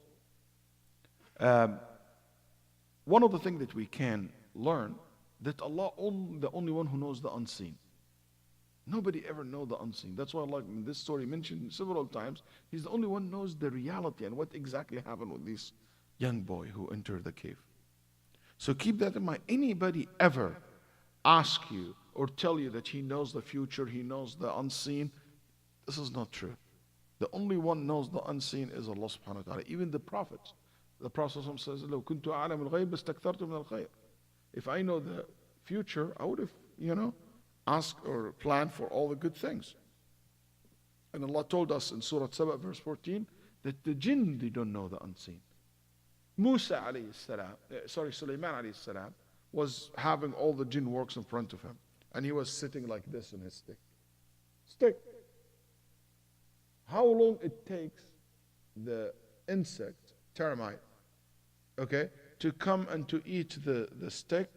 one of the things that we can learn, that Allah the only one who knows the unseen. Nobody ever knows the unseen. That's why Allah in this story mentioned several times, He's the only one who knows the reality and what exactly happened with this young boy who entered the cave. So keep that in mind. Anybody ever ask you or tell you that he knows the future, he knows the unseen, this is not true. The only one knows the unseen is Allah subhanahu wa ta'ala. Even the prophets. The Prophet says, لو كنت أعلم الغيب استكثرت من الخير. If I know the future, I would have, asked or planned for all the good things. And Allah told us in Surah Saba, verse 14, that the jinn, they don't know the unseen. Musa alayhi salam, Sulaiman alayhi salam, was having all the jinn works in front of him. And he was sitting like this on his stick. Stick. How long it takes the insect, termite, okay, to come and to eat the stick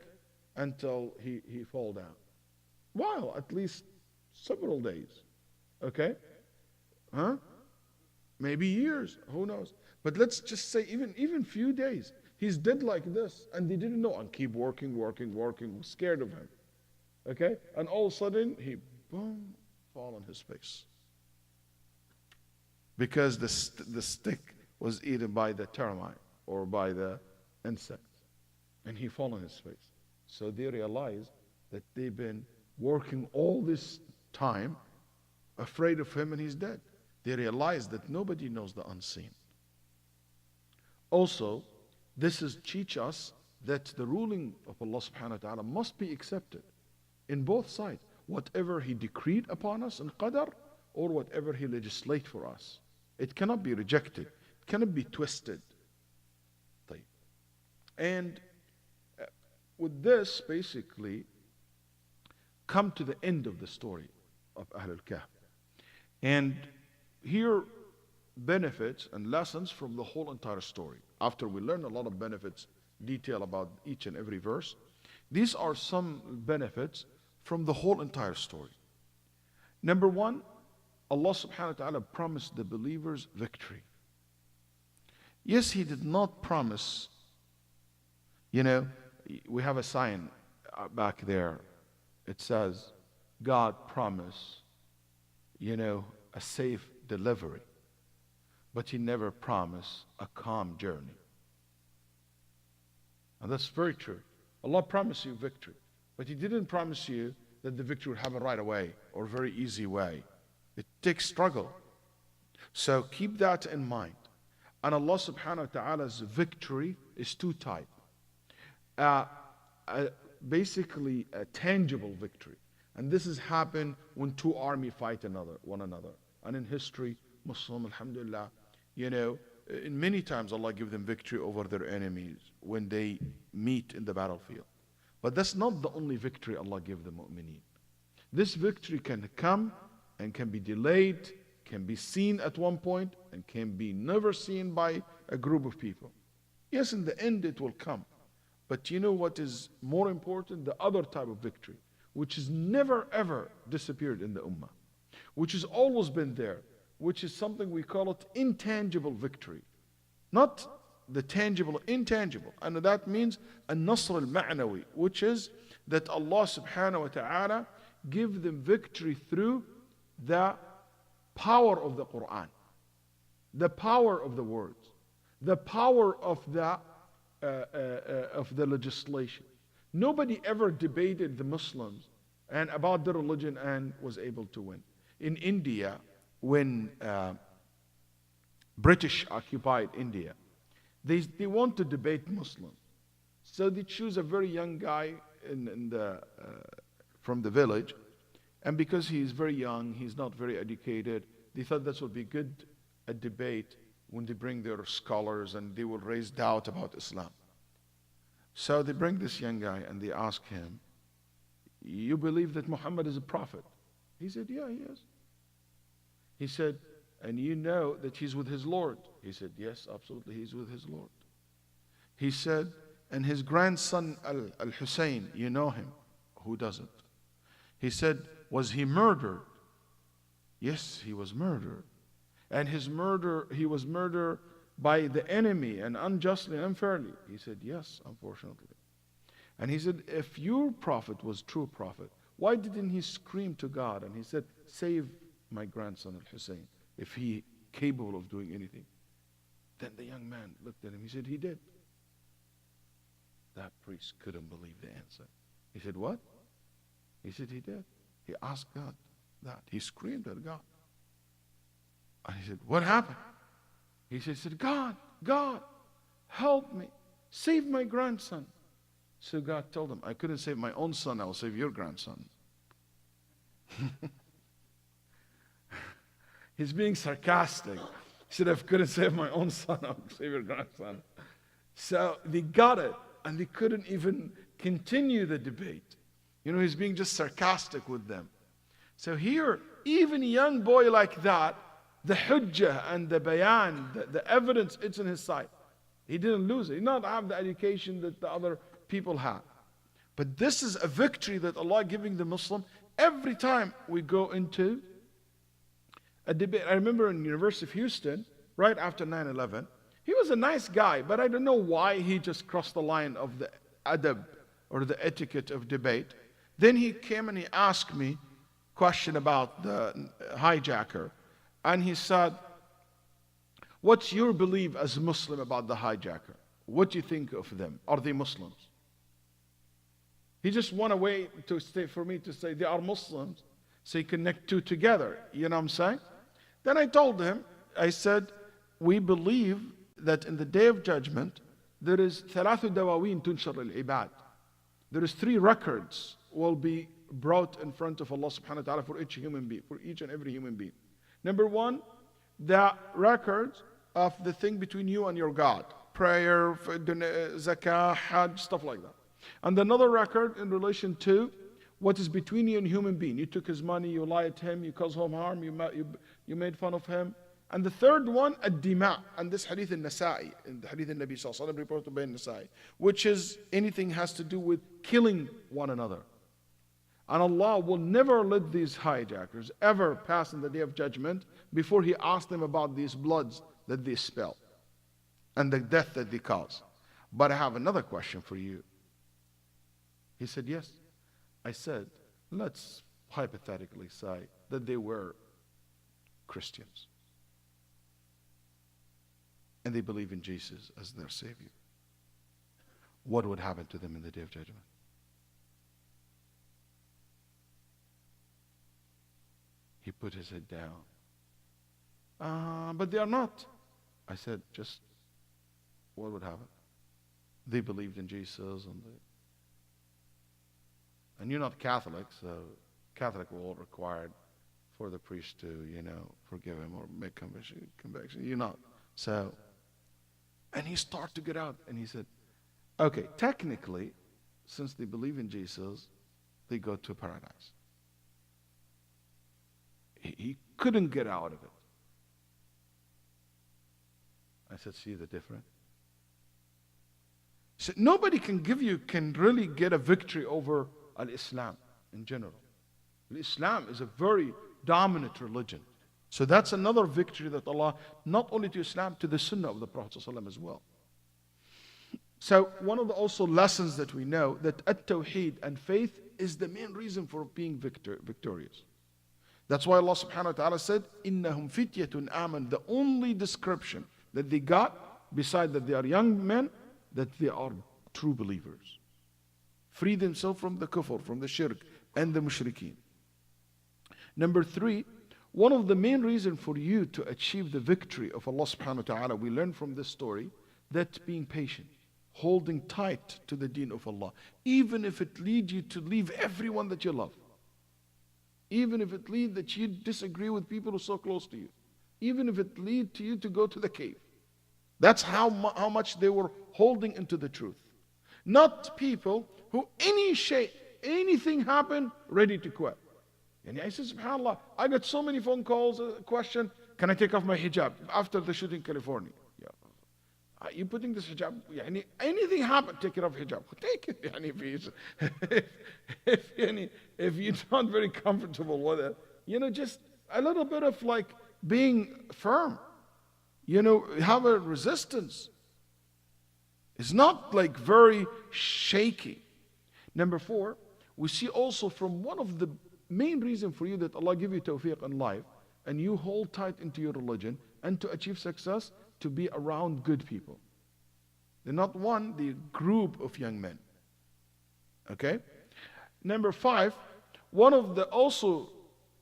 until he fall down? While at least several days. Okay? Huh? Maybe years. Who knows? But let's just say even few days. He's dead like this, and they didn't know, and keep working, scared of him. Okay? And all of a sudden, he, boom, fall on his face. Because the stick was eaten by the termite or by the insect. And he fell on his face. So they realized that they've been working all this time afraid of him and he's dead. They realized that nobody knows the unseen. Also, this is teach us that the ruling of Allah subhanahu wa ta'ala must be accepted in both sides. Whatever He decreed upon us in qadar or whatever He legislate for us. It cannot be rejected. It cannot be twisted. And with this, basically, come to the end of the story of Ahlul Kahf. And here, benefits and lessons from the whole entire story. After we learn a lot of benefits, detail about each and every verse, these are some benefits from the whole entire story. Number one, Allah subhanahu wa ta'ala promised the believers victory. Yes, He did not promise, we have a sign back there. It says, God promised, a safe delivery. But He never promised a calm journey. And that's very true. Allah promised you victory. But He didn't promise you that the victory will happen right away or very easy way. It takes struggle. So keep that in mind. And Allah subhanahu wa ta'ala's victory is two types. Basically a tangible victory. And this has happened when two armies fight one another. And in history, Muslim, alhamdulillah, in many times Allah give them victory over their enemies when they meet in the battlefield. But that's not the only victory Allah give the mu'mineen. This victory can come and can be delayed, can be seen at one point, and can be never seen by a group of people. Yes, in the end it will come. But you know what is more important? The other type of victory, which has never ever disappeared in the ummah, which has always been there, which is something we call it intangible victory. Not the tangible, intangible. And that means an-nasr al-ma'nawi, which is that Allah subhanahu wa ta'ala give them victory through the power of the Quran, the power of the words, the power of the legislation. Nobody ever debated the Muslims and about the religion and was able to win. In India, when British occupied India, they want to debate Muslims. So they choose a very young guy from the village. And because he is very young, he's not very educated, they thought this would be good a debate when they bring their scholars and they will raise doubt about Islam. So they bring this young guy and they ask him, you believe that Muhammad is a prophet? He said, yeah, he is. He said, and you know that he's with his Lord? He said, yes, absolutely, he's with his Lord. He said, and his grandson Al-Hussein, you know him? Who doesn't? He said, was he murdered? Yes, he was murdered. And he was murdered by the enemy and unjustly and unfairly. He said, yes, unfortunately. And he said, if your prophet was true prophet, why didn't he scream to God? And he said, save my grandson Al-Hussein, if he capable of doing anything. Then the young man looked at him. He said, he did. That priest couldn't believe the answer. He said, what? He said, he did. He asked God that. He screamed at God. And he said, what happened? He said, God, help me. Save my grandson. So God told him, I couldn't save my own son, I will save your grandson. He's being sarcastic. He said, I couldn't save my own son, I will save your grandson. So they got it, and they couldn't even continue the debate. He's being just sarcastic with them. So here, even a young boy like that, the hujjah and the bayan, the evidence, it's in his side. He didn't lose it. He did not have the education that the other people had. But this is a victory that Allah giving the Muslim every time we go into a debate. I remember in University of Houston, right after 9/11, he was a nice guy, but I don't know why he just crossed the line of the adab or the etiquette of debate. Then he came and he asked me a question about the hijacker. And he said, what's your belief as a Muslim about the hijacker? What do you think of them? Are they Muslims? He just want a way to stay, for me to say they are Muslims, so he connect two together. You know what I'm saying? Then I told him, I said, we believe that in the day of judgment, there is ثلاث دواوين تنشر العباد. There is 3 records will be brought in front of Allah subhanahu wa ta'ala for each human being, for each and every human being. Number 1, the records of the thing between you and your God. Prayer, zakah, hajj, stuff like that. And another record in relation to what is between you and human being. You took his money, you lied to him, you caused him harm, you made fun of him. And the third one, ad-dima, and this hadith al-Nasa'i, in the hadith al-Nabi sallallahu alayhi wa sallam reported by al-Nasa'i, which is anything has to do with killing one another. And Allah will never let these hijackers ever pass in the day of judgment before He asks them about these bloods that they spill and the death that they cause. But I have another question for you. He said, yes. I said, let's hypothetically say that they were Christians and they believe in Jesus as their Savior. What would happen to them in the day of judgment? He put his head down. But they are not. I said, just what would happen? They believed in Jesus, and you're not Catholic, so Catholic will require for the priest to, forgive him or make conviction. You're not. So, and he started to get out, and he said, okay, technically, since they believe in Jesus, they go to paradise. He couldn't get out of it. I said, see the difference? He said, nobody can really get a victory over Al-Islam in general. Islam is a very dominant religion. So that's another victory that Allah, not only to Islam, to the Sunnah of the Prophet ﷺ as well. So one of the also lessons that we know, that at-tawheed and faith is the main reason for being victorious. That's why Allah subhanahu wa ta'ala said, إِنَّهُمْ فِتْيَةٌ آمَنُوا. The only description that they got, beside that they are young men, that they are true believers. Free themselves from the kufr, from the shirk, and the mushrikeen. Number 3, one of the main reasons for you to achieve the victory of Allah subhanahu wa ta'ala, we learn from this story, that being patient, holding tight to the deen of Allah, even if it leads you to leave everyone that you love. Even if it leads that you disagree with people who are so close to you. Even if it leads to you to go to the cave. That's how much they were holding into the truth. Not people who anything happened, ready to quit. And I said, subhanAllah, I got so many phone calls, question, can I take off my hijab after the shooting in California? Yeah. Are you putting this hijab? Anything happened, take it off hijab. Take it. If you're not very comfortable with it, just a little bit of being firm. Have a resistance. It's not very shaky. Number 4, we see also from one of the main reasons for you that Allah give you tawfiq in life and you hold tight into your religion and to achieve success, to be around good people. They're not one, they're a group of young men. Okay? Number 5, one of the also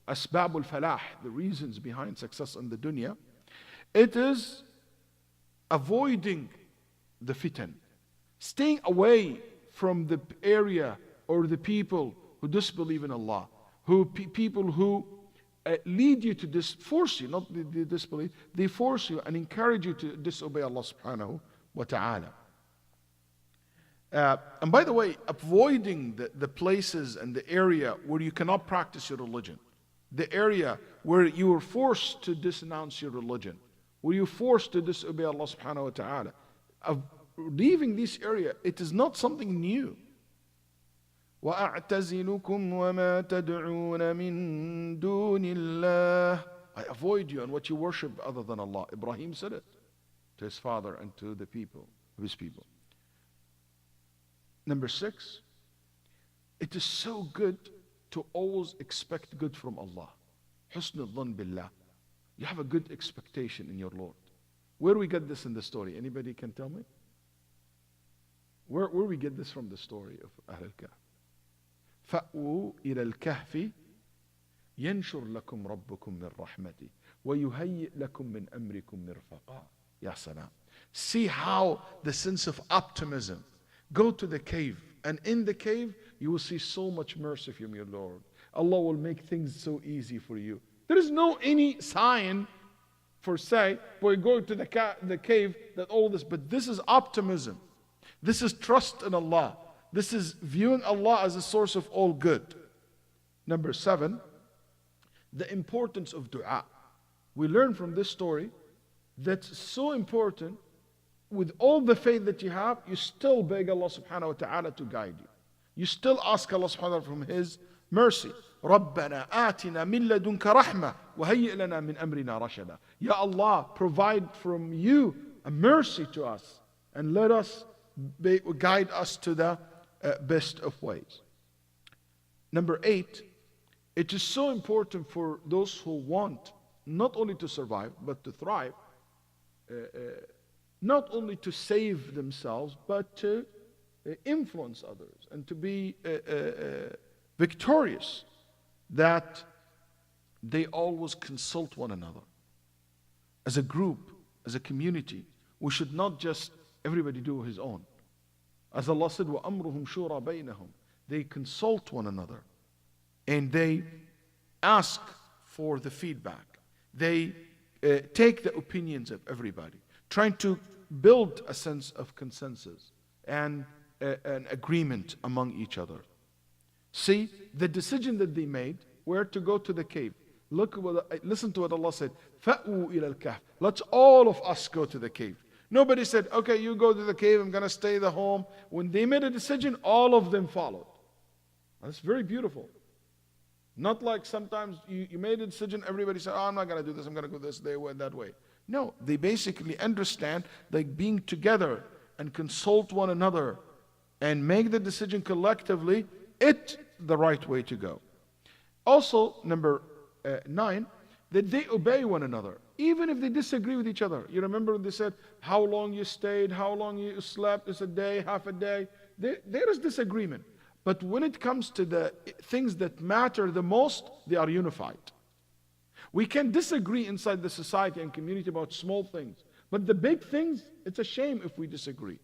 asbab al-falah, the reasons behind success in the dunya, it is avoiding the fitan. Staying away from the area or the people who disbelieve in Allah, people who lead you to force you, not the disbelief, they force you and encourage you to disobey Allah subhanahu wa ta'ala. And by the way, avoiding the places and the area where you cannot practice your religion, the area where you are forced to denounce your religion, where you're forced to disobey Allah subhanahu wa ta'ala. Leaving this area, it is not something new. وَأَعْتَزِلُكُمْ وَمَا تَدْعُونَ مِن دُونِ اللَّهِ. I avoid you and what you worship other than Allah. Ibrahim said it to his father and to the people, his people. Number 6, it is so good to always expect good from Allah. حُسْنُ الظَّنِّ بِاللَّهِ. You have a good expectation in your Lord. Where do we get this in the story? Anybody can tell me? Where we get this from the story of Ahl al-Kahf? فَأْوُوا إِلَى الْكَهْفِ ينشر لكم ربكم من رحمته ويهيئ لكم من أمركم مرفقا. Ya salam. See how the sense of optimism. Go to the cave, and in the cave you will see so much mercy from your Lord. Allah will make things so easy for you. There is no any sign for say we're going to the cave that all this, but this is optimism. This is trust in Allah. This is viewing Allah as a source of all good. Number 7, the importance of dua. We learn from this story that's so important. With all the faith that you have, you still beg Allah subhanahu wa ta'ala to guide you. You still ask Allah subhanahu wa ta'ala from His mercy. رَبَّنَا آتِنَا مِن لَدُنْكَ رَحْمَةً وَهَيِّئْ لَنَا مِنْ أَمْرِنَا رَشَدًا. Ya Allah, provide from you a mercy to us and let us guide us to the best of ways. Number 8, it is so important for those who want not only to survive but to thrive, not only to save themselves but to influence others and to be victorious, that they always consult one another. As a group, as a community, we should not just everybody do his own. As Allah said, وَأَمْرُهُمْ شُورَى بَيْنَهُم. They consult one another and they ask for the feedback. They take the opinions of everybody, trying to build a sense of consensus and an agreement among each other. See, the decision that they made were to go to the cave. Listen to what Allah said, فَأْوُوا إِلَى الْكَهْفِ. Let's all of us go to the cave. Nobody said, okay, you go to the cave, I'm going to stay at the home. When they made a decision, all of them followed. That's very beautiful. Not like sometimes you made a decision, everybody said, oh, I'm not going to do this, I'm going to go this way, that way. No, they basically understand like being together and consult one another and make the decision collectively, it's the right way to go. Also, number 9, that they obey one another, even if they disagree with each other. You remember when they said, how long you stayed, how long you slept, it's a day, half a day. There is disagreement. But when it comes to the things that matter the most, they are unified. We can disagree inside the society and community about small things. But the big things, it's a shame if we disagree.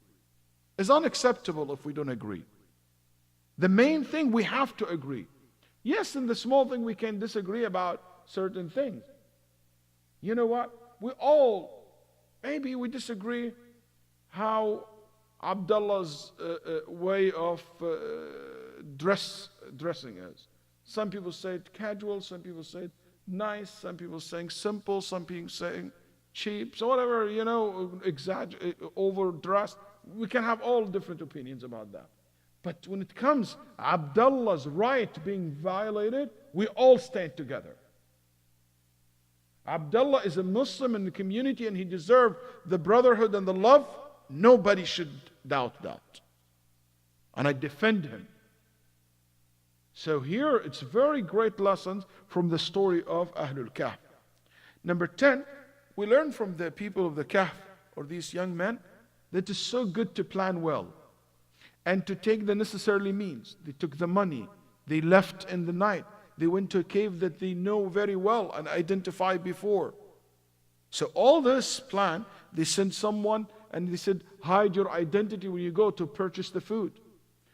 It's unacceptable if we don't agree. The main thing, we have to agree. Yes, in the small thing we can disagree about certain things. You know what? Maybe we disagree how Abdullah's way of dressing is. Some people say it casual, some people say it nice, some people saying simple, some people saying cheap, so whatever, overdressed. We can have all different opinions about that. But when it comes Abdullah's right being violated, we all stand together. Abdullah is a Muslim in the community and he deserved the brotherhood and the love. Nobody should doubt that. And I defend him. So here it's very great lessons from the story of Ahlul Kahf. Number 10, we learn from the people of the Kahf, or these young men, that it's so good to plan well and to take the necessary means. They took the money, they left in the night, they went to a cave that they know very well and identified before. So all this plan, they sent someone and they said, hide your identity when you go to purchase the food.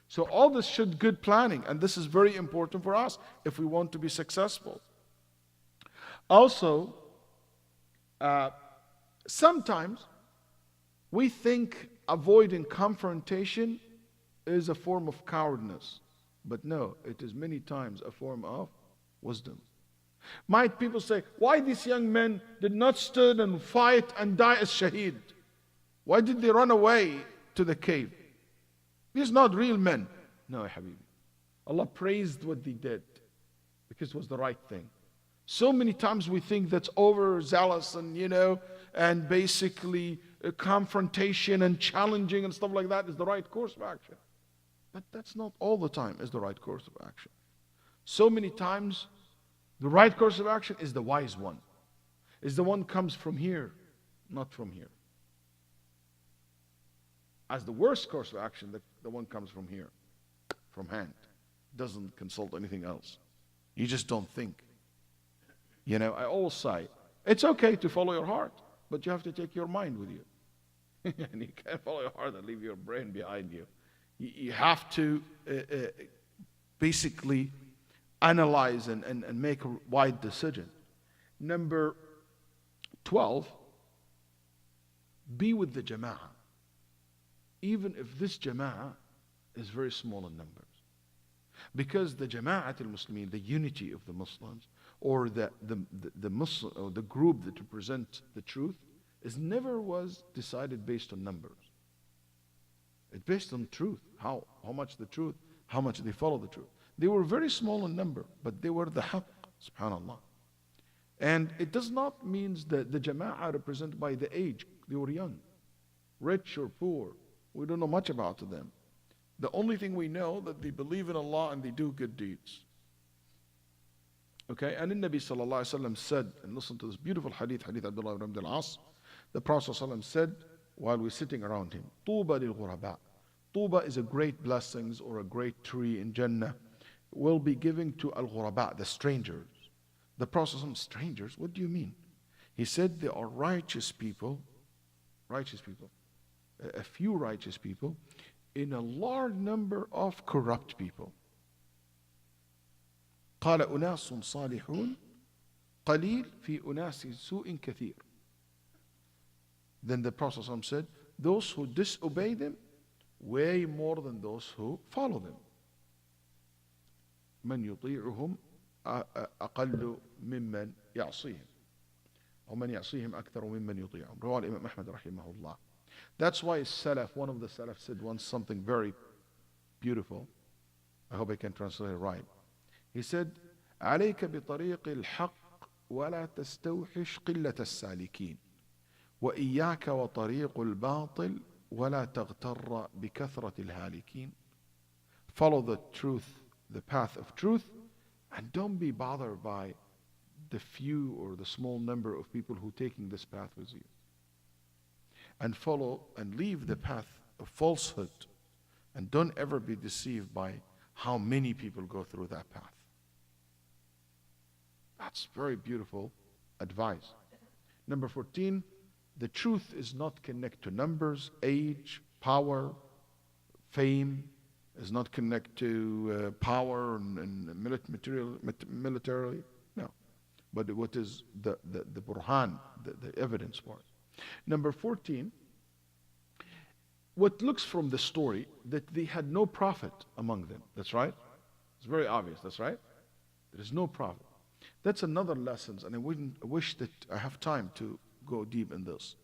So all this should good planning, and this is very important for us if we want to be successful. Also, sometimes we think avoiding confrontation is a form of cowardness. But no, it is many times a form of wisdom. Might people say, why these young men did not stand and fight and die as shaheed? Why did they run away to the cave? These are not real men. No, Habibi. Allah praised what they did because it was the right thing. So many times we think that's overzealous and basically confrontation and challenging and stuff like that is the right course of action. But that's not all the time is the right course of action. So many times the right course of action is the wise one. Is the one comes from here, not from here. As the worst course of action, the one comes from here, from hand. doesn't consult anything else. You just don't think. You know, I always say, it's okay to follow your heart, but you have to take your mind with you. And you can't follow your heart and leave your brain behind you. You have to basically analyze and make a wide decision. Number 12, be with the jama'ah. Even if this jama'ah is very small in numbers. Because the jama'at al-Muslimin, the unity of the Muslims, or the Muslim, or the group that represent the truth, never was decided based on numbers. It's based on truth. How much the truth, how much they follow the truth. They were very small in number, but they were the haqq, subhanallah. And it does not mean that the jama'ah represented by the age. They were young, rich or poor. We don't know much about them. The only thing we know that they believe in Allah and they do good deeds. Okay, and the Nabi sallallahu alaihi wasallam said, and listen to this beautiful hadith, hadith Abdullah ibn al-As, the Prophet sallallahu alaihi wasallam said, while we're sitting around him, Tuba lil ghuraba. Tuba is a great blessings or a great tree in Jannah, will be given to al-ghuraba, the strangers. The Prophet sallallahu alaihi wasallam, strangers, what do you mean? He said there are righteous people, a few righteous people, in a large number of corrupt people. قال أناس صالحون قليل في أناس سوء كثير. Then the Prophet ﷺ said, those who disobey them, way more than those who follow them. من يطيعهم أقل ممن يعصيهم أو من يعصيهم أكثر ممن يطيعهم. رواه الإمام أحمد رحمه الله. That's why Salaf, one of the Salaf said once something very beautiful. I hope I can translate it right. He said, عليك بطريق الحق ولا تستوحش قلة السالكين وإياك وطريق الباطل ولا تغتر بكثرة الهالكين. Follow the truth, the path of truth, and don't be bothered by the few or the small number of people who are taking this path with you. And follow and leave the path of falsehood, and don't ever be deceived by how many people go through that path. That's very beautiful advice. Number 14, the truth is not connected to numbers, age, power, fame, is not connected to power and militarily. No. But what is the burhan, the evidence for it. Number 14, what looks from the story that they had no prophet among them. That's right. It's very obvious. That's right. There is no prophet. That's another lesson, and I wish that I have time to go deep in this.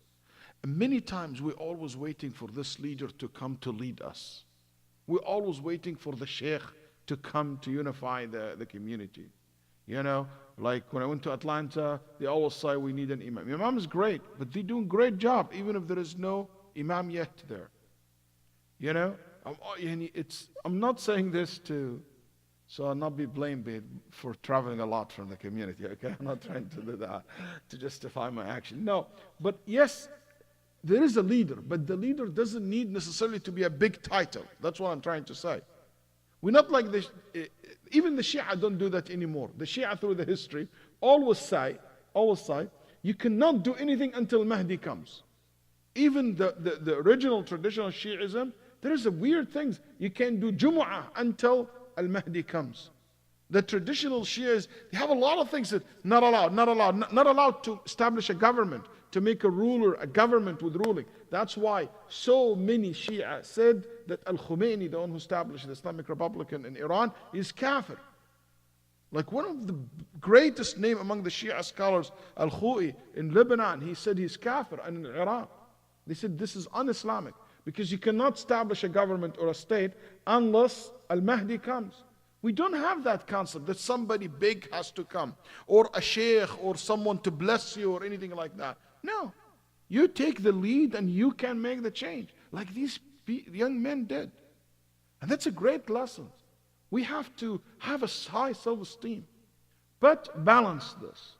And many times we're always waiting for this leader to come to lead us. We're always waiting for the sheikh to come to unify the community. You know, like when I went to Atlanta, they always say we need an imam. Imam is great, but they're doing a great job, even if there is no imam yet there. You know, I'm not saying this so I'll not be blamed for traveling a lot from the community, okay? I'm not trying to do that to justify my action. No, but yes, there is a leader, but the leader doesn't need necessarily to be a big title. That's what I'm trying to say. We're not like even the Shia don't do that anymore. The Shia through the history always say, you cannot do anything until Mahdi comes. Even the original traditional Shiism, there is a weird things. You can't do Jumu'ah until Al-Mahdi comes. The traditional Shias, they have a lot of things that not allowed to establish a government, to make a government with ruling. That's why so many Shia said that Al-Khomeini, the one who established the Islamic Republic in Iran, is kafir. Like one of the greatest name among the Shia scholars, Al-Khou'i in Lebanon, he said he's kafir, and in Iraq. They said this is un-Islamic, because you cannot establish a government or a state unless Al-Mahdi comes. We don't have that concept that somebody big has to come, or a sheikh, or someone to bless you, or anything like that. No. You take the lead and you can make the change, like these young men did. And that's a great lesson. We have to have a high self-esteem, but balance this.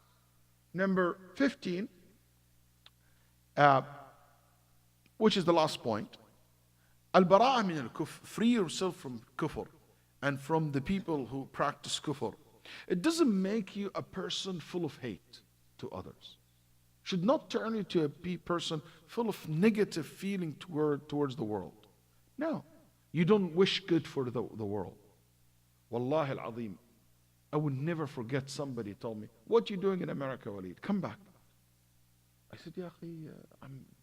Number 15, which is the last point, al-bara'ah min al-kufr, free yourself from kufr. and from the people who practice kufr, it doesn't make you a person full of hate to others. Should not turn you to a person full of negative feeling towards the world. No, you don't wish good for the world. Wallahi al-azim, I would never forget somebody told me, what you doing in America, Waleed? Come back. I said, Ya akhi,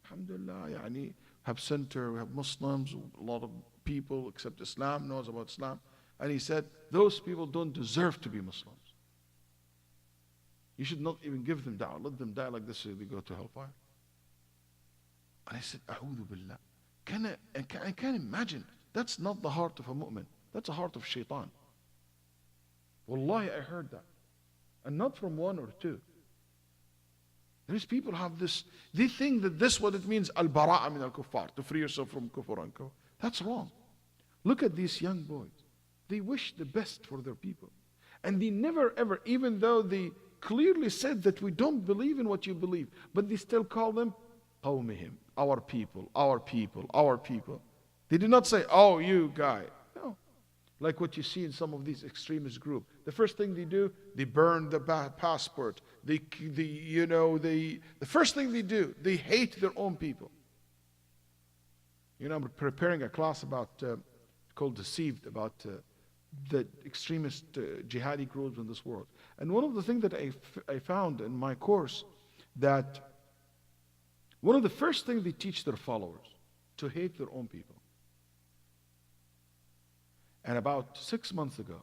alhamdulillah, yani, have center, we have Muslims, a lot of people except Islam knows about Islam. And he said, those people don't deserve to be Muslims. You should not even give them da'wah. Let them die like this so they go to hellfire. And I said, A'udhu billah. I can't imagine. That's not the heart of a mu'min. That's the heart of shaitan. Wallahi, I heard that. And not from one or two. There's people have this, they think that this what it means, al-bara'a min al-kuffar, to free yourself from kufr and kufr. That's wrong. Look at these young boys. They wish the best for their people. And they never ever, even though they clearly said that we don't believe in what you believe, but they still call them qawmihim, our people, our people, our people. They did not say, oh, you guy. No. Like what you see in some of these extremist groups. The first thing they do, they burn the passport. The first thing they do, they hate their own people. You know, I'm preparing a class about, called Deceived, about the extremist jihadi groups in this world. And one of the things that I found in my course, that one of the first things they teach their followers, to hate their own people. And about 6 months ago,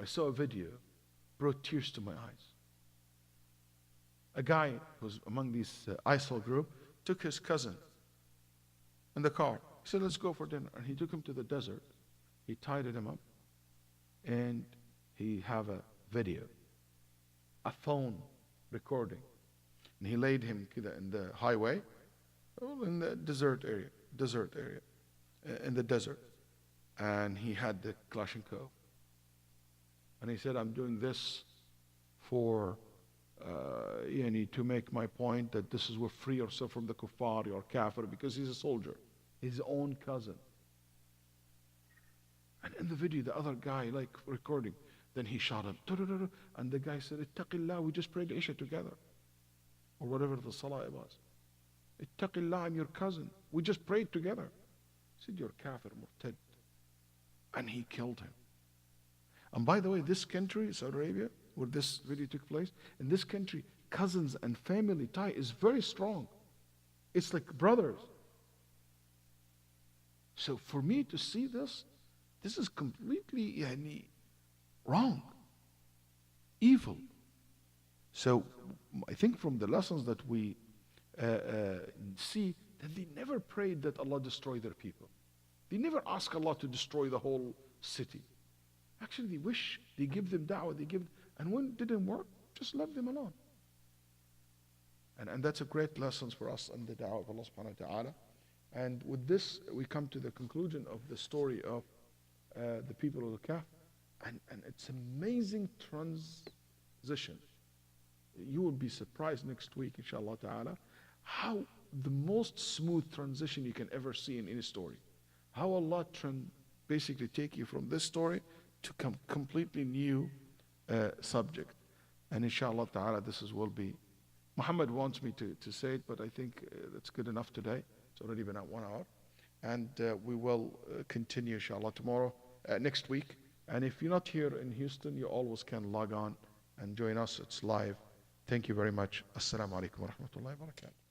I saw a video, brought tears to my eyes. A guy who was among these ISIL group took his cousin in the car. He said, let's go for dinner. And he took him to the desert. He tied him up. And he have a video, a phone recording. And he laid him in the highway, in the desert area, in the desert. And he had the Kalashnikov. And he said, I'm doing this for, to make my point that this is what free yourself from the kuffar or kafir, because he's a soldier, his own cousin. And in the video, the other guy, like recording, then he shot him. And the guy said, Ittaqillah, we just prayed Isha together. Or whatever the salah was. Ittaqillah, I'm your cousin. We just prayed together. He said, you're kafir, murtad. And he killed him. And by the way, this country, Saudi Arabia, where this video took place, in this country, cousins and family tie is very strong. It's like brothers. So for me to see this is completely wrong, evil. So I think from the lessons that we see, that they never prayed that Allah destroy their people. They never ask Allah to destroy the whole city. Actually, they wish, they give them da'wah, and when it didn't work, just let them alone. And that's a great lesson for us in the da'wah of Allah subhanahu wa ta'ala. And with this, we come to the conclusion of the story of the people of the Kahf. And it's amazing transition. You will be surprised next week, inshallah ta'ala, how the most smooth transition you can ever see in any story. How Allah basically take you from this story to completely new subject. And inshallah ta'ala, will be, Muhammad wants me to say it, but I think that's good enough today. It's already been at 1 hour. And we will continue inshallah tomorrow, next week. And if you're not here in Houston, you always can log on and join us. It's live. Thank you very much. Assalamu alaikum wa rahmatullahi wa barakatuh.